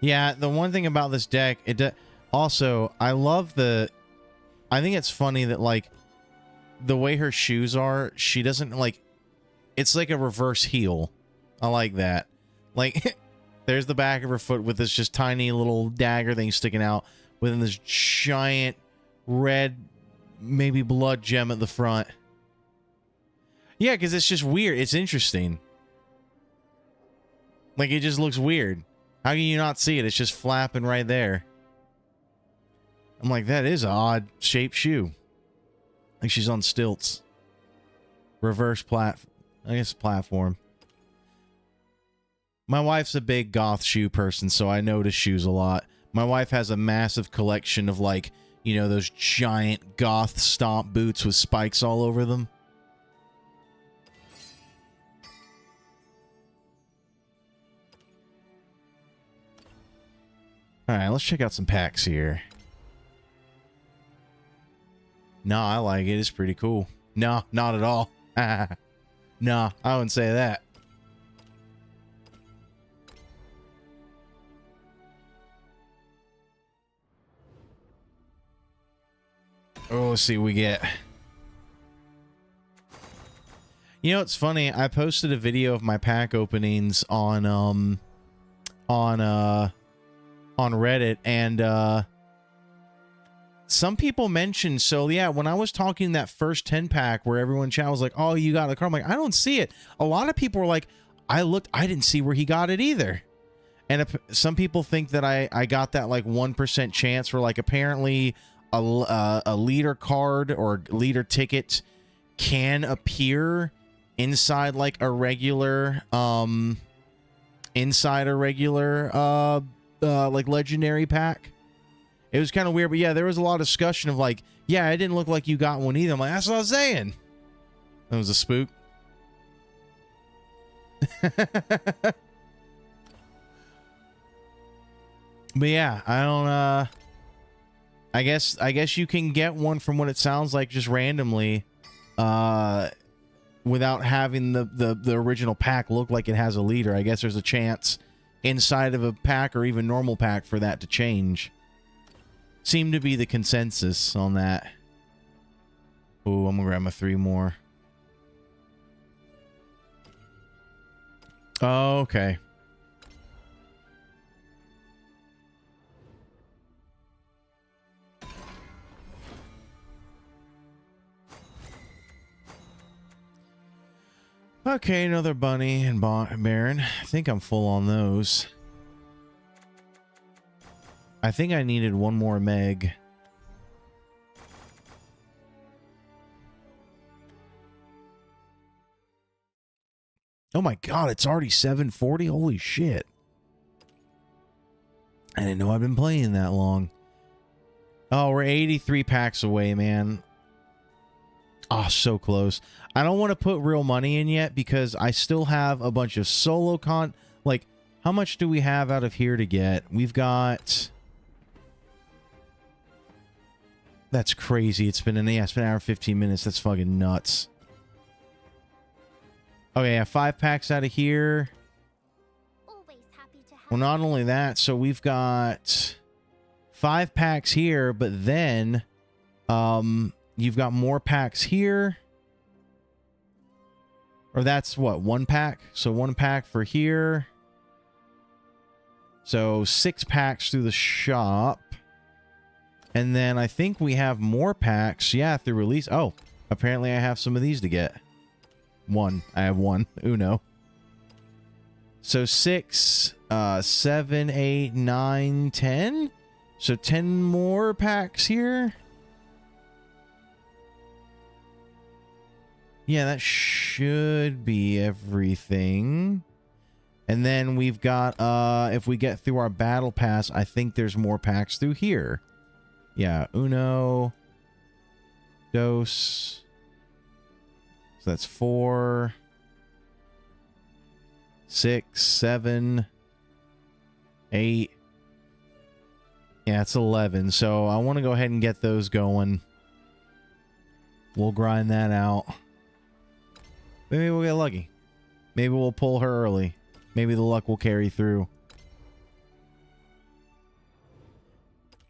Yeah, the one thing about this deck, also, I love I think it's funny that, like, the way her shoes are, she doesn't, like, it's like a reverse heel. I like that. Like, there's the back of her foot with this just tiny little dagger thing sticking out within this giant red, maybe blood gem at the front. Yeah, because it's just weird. It's interesting. Like, it just looks weird. How can you not see it? It's just flapping right there. I'm like, that is an odd shaped shoe. Like she's on stilts. Reverse platform. My wife's a big goth shoe person, so I notice shoes a lot. My wife has a massive collection of, like, you know, those giant goth stomp boots with spikes all over them. All right, let's check out some packs here. No, I like it. It's pretty cool. No, not at all. No, I wouldn't say that. Oh, let's see what we get. You know, it's funny. I posted a video of my pack openings on Reddit, and some people mentioned, so yeah, when I was talking that first 10 pack where everyone in chat was like, oh, you got the card, I'm like, I don't see it. A lot of people were like, I looked, I didn't see where he got it either. And if, some people think that I got that like 1% chance, where like apparently a leader card or leader ticket can appear inside like a regular like legendary pack. It was kind of weird, but yeah, there was a lot of discussion of like, yeah, it didn't look like you got one either. I'm like, that's what I was saying. That was a spook. But yeah, I don't I guess you can get one from what it sounds like just randomly without having the original pack look like it has a leader. I guess there's a chance inside of a pack or even normal pack for that to change. Seemed to be the consensus on that. Oh, I'm gonna grab my 3 more. Oh, okay. Okay, another bunny and Baron. I think I'm full on those. I think I needed one more Meg. Oh my god, it's already 7:40? Holy shit. I didn't know I've been playing that long. Oh, we're 83 packs away, man. Oh, so close. I don't want to put real money in yet because I still have a bunch of solo like, how much do we have out of here to get? We've got... That's crazy. It's been an hour and 15 minutes. That's fucking nuts. Okay, yeah, 5 packs out of here. Always happy to have Well, not only that, so we've got 5 packs here, but then you've got more packs here. Or that's what, 1 pack? So 1 pack for here. So 6 packs through the shop. And then I think we have more packs. Yeah, through release. Oh, apparently I have some of these to get. 1. I have 1. Uno. So 6, 7, 8, 9, 10. So 10 more packs here. Yeah, that should be everything. And then we've got, if we get through our battle pass, I think there's more packs through here. Yeah, uno, dos. So that's 4, 6, 7, 8. Yeah, it's 11. So I want to go ahead and get those going. We'll grind that out. Maybe we'll get lucky. Maybe we'll pull her early. Maybe the luck will carry through.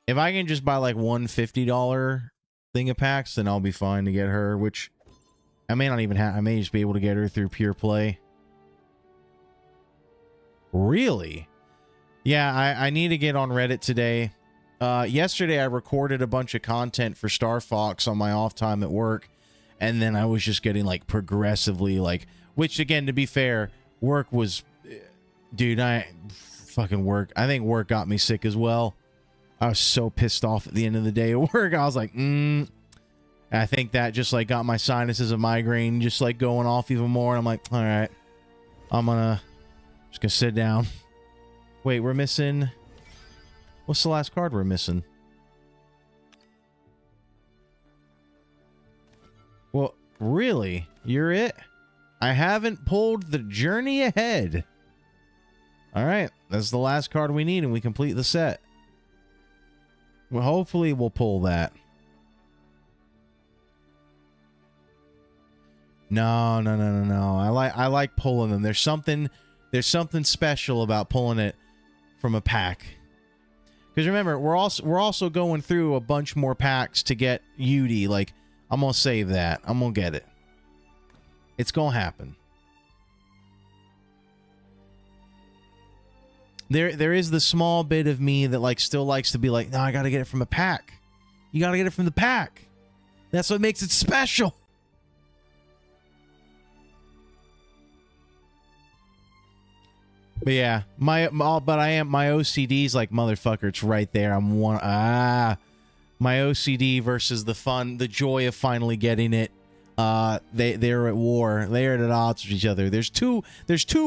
If I can just buy like one $50 thing of packs, then I'll be fine to get her, which I may not even have. I may just be able to get her through pure play. Really? Yeah, I need to get on Reddit today. Yesterday, I recorded a bunch of content for Star Fox on my off time at work. And then I was just getting like progressively like, which again, to be fair, work was, dude, fucking work. I think work got me sick as well. I was so pissed off at the end of the day at work. I was like, I think that just like got my sinuses of migraine just like going off even more. And I'm like, all right, just gonna sit down. Wait, we're missing. What's the last card we're missing? Well, really? You're it? I haven't pulled the Journey Ahead. All right, that's the last card we need and we complete the set. Well, hopefully we'll pull that. No. I like pulling them. There's something special about pulling it from a pack. Because remember, we're also going through a bunch more packs to get Yudi. Like, I'm gonna save that. I'm gonna get it. It's gonna happen. There is the small bit of me that like still likes to be like, no, I gotta get it from a pack. You gotta get it from the pack. That's what makes it special. But yeah, my OCD's like, motherfucker, it's right there. My OCD versus the joy of finally getting it. They're at war. They're at odds with each other. There's two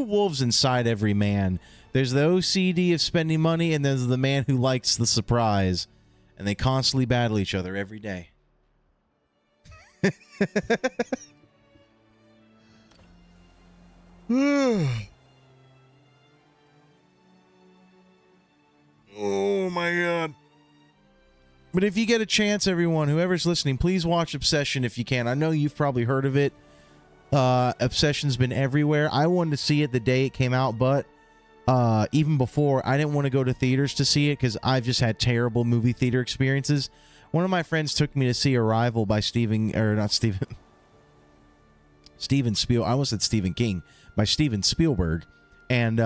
wolves inside every man. There's the OCD of spending money, and there's the man who likes the surprise. And they constantly battle each other every day. Oh my god. But if you get a chance, everyone, whoever's listening, please watch Obsession if you can. I know you've probably heard of it. Obsession's been everywhere. I wanted to see it the day it came out, but even before, I didn't want to go to theaters to see it because I've just had terrible movie theater experiences. One of my friends took me to see Arrival by Stephen Spielberg. I almost said Stephen King, by Steven Spielberg. And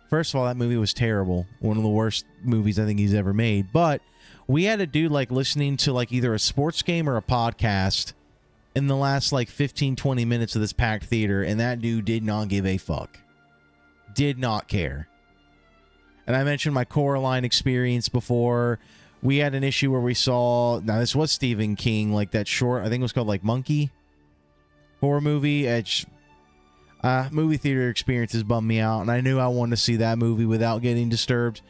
first of all, that movie was terrible. One of the worst movies I think he's ever made. But we had a dude like listening to like either a sports game or a podcast in the last like 15-20 minutes of this packed theater, and that dude did not give a fuck. Did not care. And I mentioned my Coraline experience before. We had an issue where we saw, now this was Stephen King, like that short, I think it was called like Monkey horror movie. Movie theater experiences bummed me out, and I knew I wanted to see that movie without getting disturbed.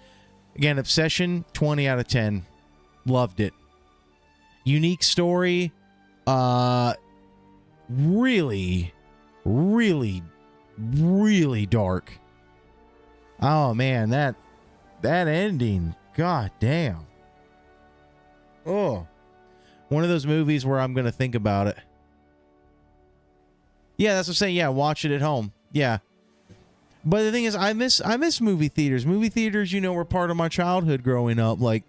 Again, Obsession, 20 out of 10. Loved it. Unique story. Really dark. Oh man, that ending. God damn. Oh. One of those movies where I'm gonna think about it. Yeah, that's what I'm saying. Yeah, watch it at home. Yeah. But the thing is, I miss movie theaters. Movie theaters, you know, were part of my childhood growing up. Like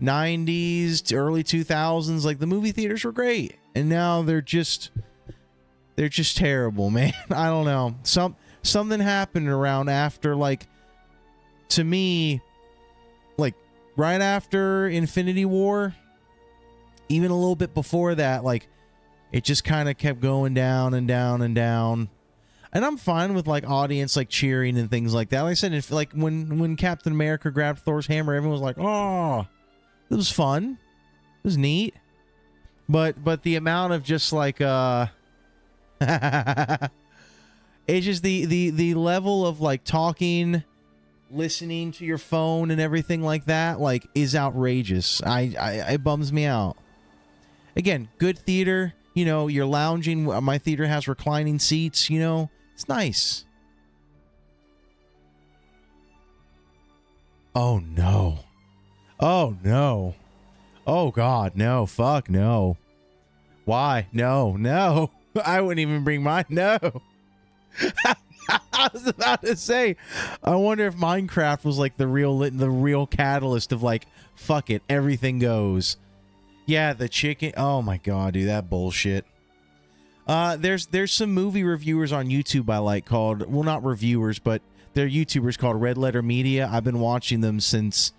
90s to early 2000s. Like the movie theaters were great. And now they're just terrible, man. I don't know. Something happened around after, like, to me, like right after Infinity War, even a little bit before that, like it just kind of kept going down and down and down. And I'm fine with like audience like cheering and things like that. Like I said, if like when Captain America grabbed Thor's hammer, everyone was like, "Oh, it was fun. It was neat." But the amount of just like it's just the level of like talking, listening to your phone and everything like that, like, is outrageous. It bums me out. Again, good theater, you know, you're lounging. My theater has reclining seats, you know, it's nice. Oh no. Oh no. Oh god, no. Fuck no. Why? No. I wouldn't even bring mine. No. I was about to say, I wonder if Minecraft was like the real catalyst of like, fuck it, everything goes. Yeah, the chicken. Oh my god, dude, that bullshit. There's some movie reviewers on YouTube I like called, well, not reviewers, but they're YouTubers called Red Letter Media. I've been watching them since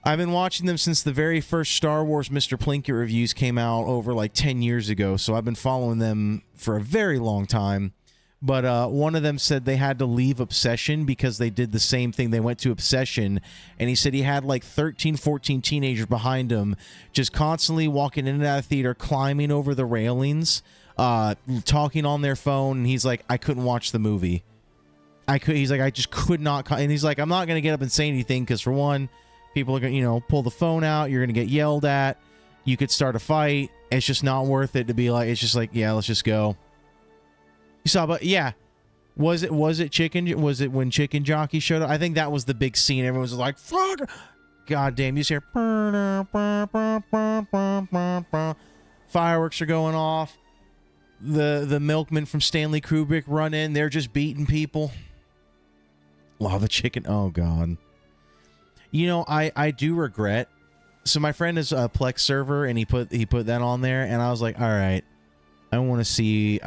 the very first Star Wars Mr. Plinkett reviews came out over like 10 years ago. So I've been following them for a very long time. But one of them said they had to leave Obsession because they did the same thing. They went to Obsession, and he said he had like 13, 14 teenagers behind him just constantly walking in and out of the theater, climbing over the railings, talking on their phone. And he's like, I couldn't watch the movie. He's like, I just could not. And he's like, I'm not going to get up and say anything because, for one, people are going to, you know, pull the phone out. You're going to get yelled at. You could start a fight. It's just not worth it to be like, it's just like, yeah, let's just go. You saw, but yeah, was it when Chicken Jockey showed up? I think that was the big scene. Everyone was like, fuck, God damn, you just hear fireworks are going off. The milkmen from Stanley Kubrick run in. They're just beating people. Lava chicken. Oh, God. You know, I do regret. So my friend is a Plex server, and he put that on there, and I was like, all right, I want to see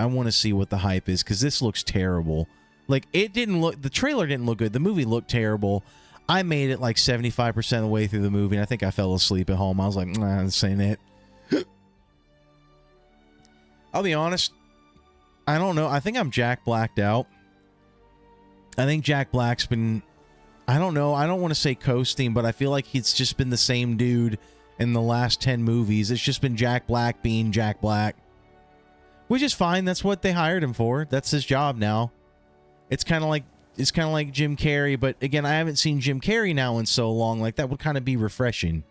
what the hype is, because this looks terrible. Like, the trailer didn't look good. The movie looked terrible. I made it like 75% of the way through the movie, and I think I fell asleep at home. I was like, nah, this ain't it. I'll be honest, I don't know. I think I'm Jack Blacked out. I think Jack Black's been, I don't know. I don't want to say coasting, but I feel like he's just been the same dude in the last 10 movies. It's just been Jack Black being Jack Black. Which is fine. That's what they hired him for. That's his job now. It's kind of like Jim Carrey, but again, I haven't seen Jim Carrey now in so long. Like, that would kind of be refreshing.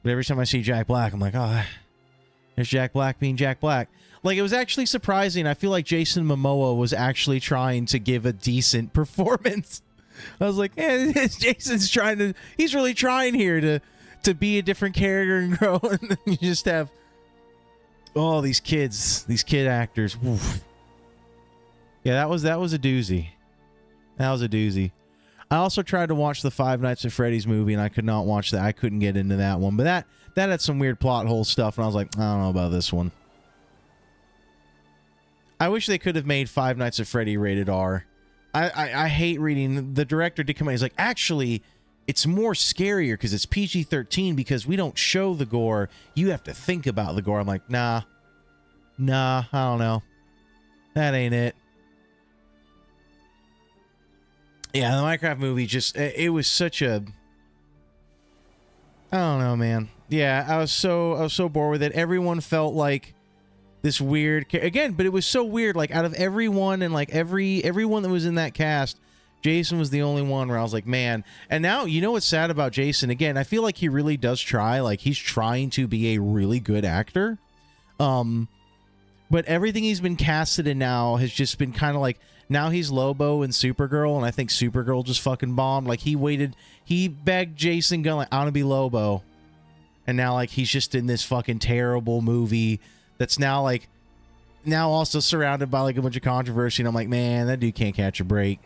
But every time I see Jack Black, I'm like, oh, there's Jack Black being Jack Black. Like, it was actually surprising. I feel like Jason Momoa was actually trying to give a decent performance. I was like, yeah, Jason's he's really trying here to be a different character and grow. And then you just have all these kid actors. Oof. Yeah, that was a doozy. That was a doozy. I also tried to watch the Five Nights at Freddy's movie, and I could not watch that. I couldn't get into that one. But that had some weird plot hole stuff, and I was like, I don't know about this one. I wish they could have made Five Nights at Freddy rated R. I hate reading. The director did come out. He's like, actually, it's more scarier because it's PG-13 because we don't show the gore. You have to think about the gore. I'm like, nah, I don't know. That ain't it. Yeah, the Minecraft movie just, it was such a, I don't know, man. Yeah, I was so bored with it. Everyone felt like this weird, again, but it was so weird. Like, out of everyone and like everyone that was in that cast, Jason was the only one where I was like, man. And now, you know what's sad about Jason? Again, I feel like he really does try. Like, he's trying to be a really good actor. But everything he's been casted in now has just been kind of like, now he's Lobo in Supergirl, and I think Supergirl just fucking bombed. Like, he begged Jason Gunn, like, I want to be Lobo. And now, like, he's just in this fucking terrible movie that's now, like, now also surrounded by, like, a bunch of controversy. And I'm like, man, that dude can't catch a break.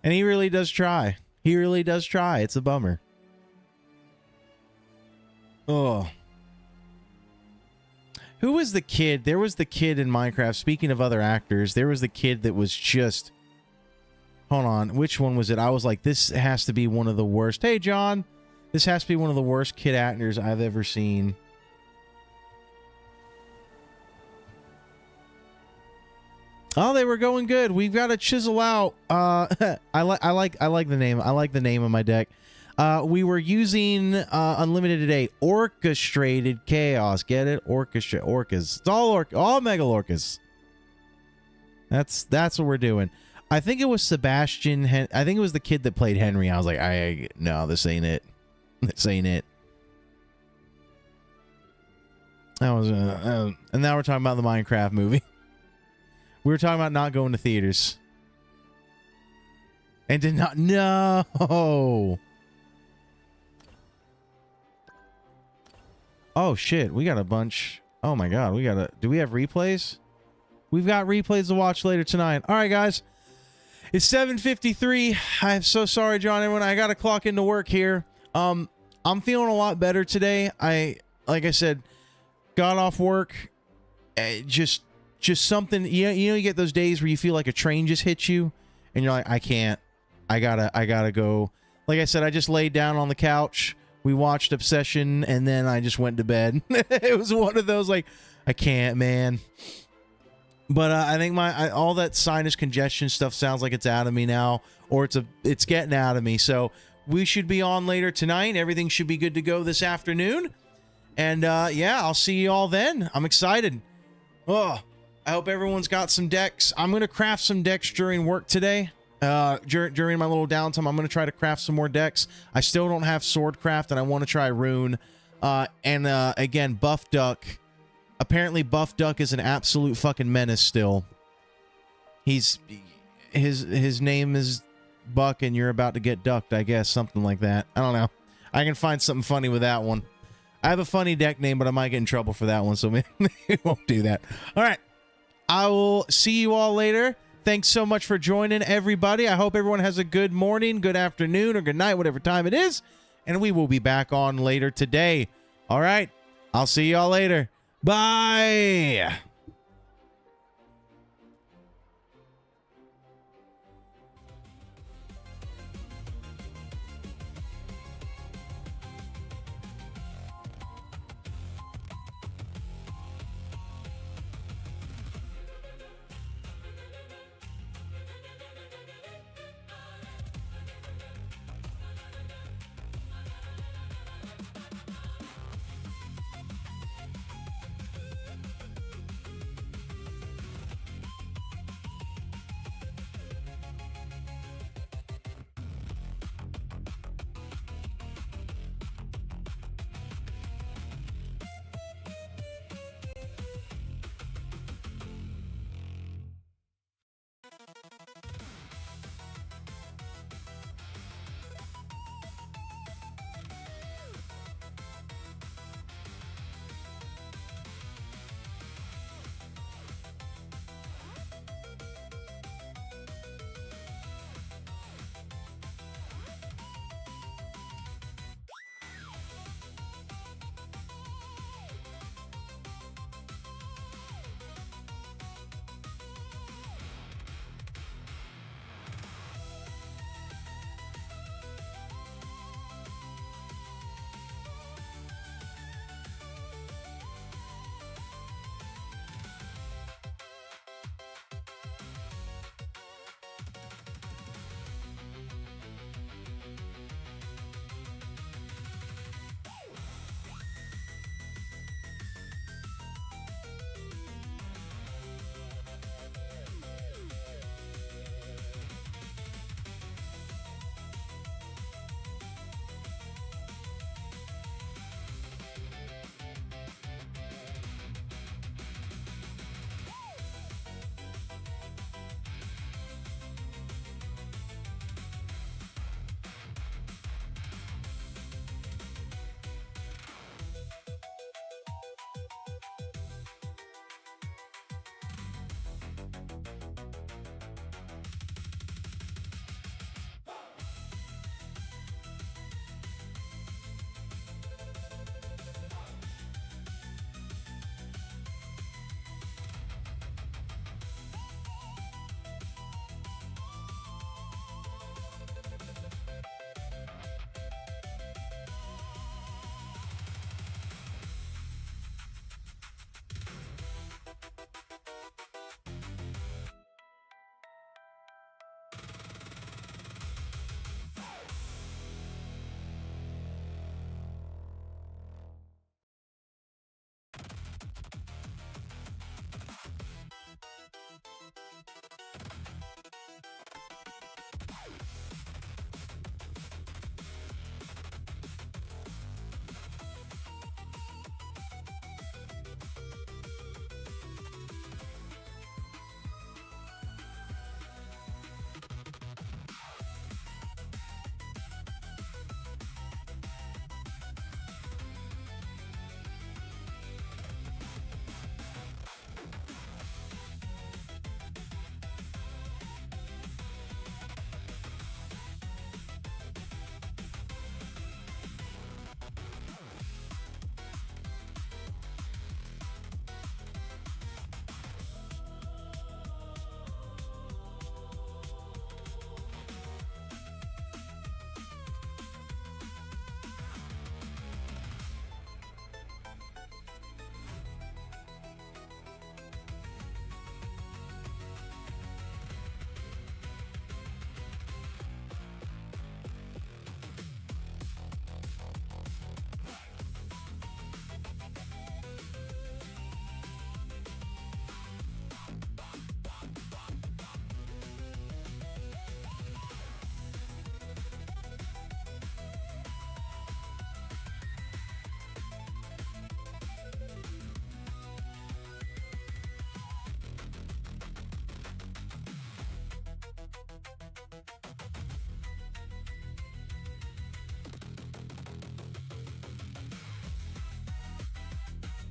And he really does try. He really does try. It's a bummer. Oh. Who was the kid? There was the kid in Minecraft. Speaking of other actors, there was the kid that was just... Hold on. Which one was it? I was like, this has to be one of the worst. Hey, John. This has to be one of the worst kid actors I've ever seen. Oh, they were going good. We've got to chisel out. I like the name. I like the name of my deck. We were using unlimited today. Orchestrated chaos. Get it? Orcas. It's all mega orcas. That's what we're doing. I think it was Sebastian. I think it was the kid that played Henry. I was like, no, this ain't it. This ain't it. That was and now we're talking about the Minecraft movie. We were talking about not going to theaters. And did not. No. Oh, shit. We got a bunch. Oh, my God. Do we have replays? We've got replays to watch later tonight. All right, guys. It's 7:53. I'm so sorry, John. Everyone, I got to clock into work here. I'm feeling a lot better today. Like I said, got off work. Just something. You get those days where you feel like a train just hit you, and you're like, I can't. I gotta go. Like I said, I just laid down on the couch. We watched Obsession, and then I just went to bed. It was one of those, like, I can't, man. But I think all that sinus congestion stuff sounds like it's out of me now, or it's getting out of me. So we should be on later tonight. Everything should be good to go this afternoon. And yeah, I'll see you all then. I'm excited. Oh, I hope everyone's got some decks. I'm gonna craft some decks during work today. During my little downtime, I'm going to try to craft some more decks. I still don't have Swordcraft, and I want to try Rune. Again, Buff Duck. Apparently, Buff Duck is an absolute fucking menace still. His name is buck and you're about to get ducked, I guess. Something like that. I don't know. I can find something funny with that one. I have a funny deck name, but I might get in trouble for that one, so maybe we won't do that. All right. I will see you all later. Thanks so much for joining, everybody. I hope everyone has a good morning, good afternoon, or good night, whatever time it is. And we will be back on later today. All right. I'll see y'all later. Bye.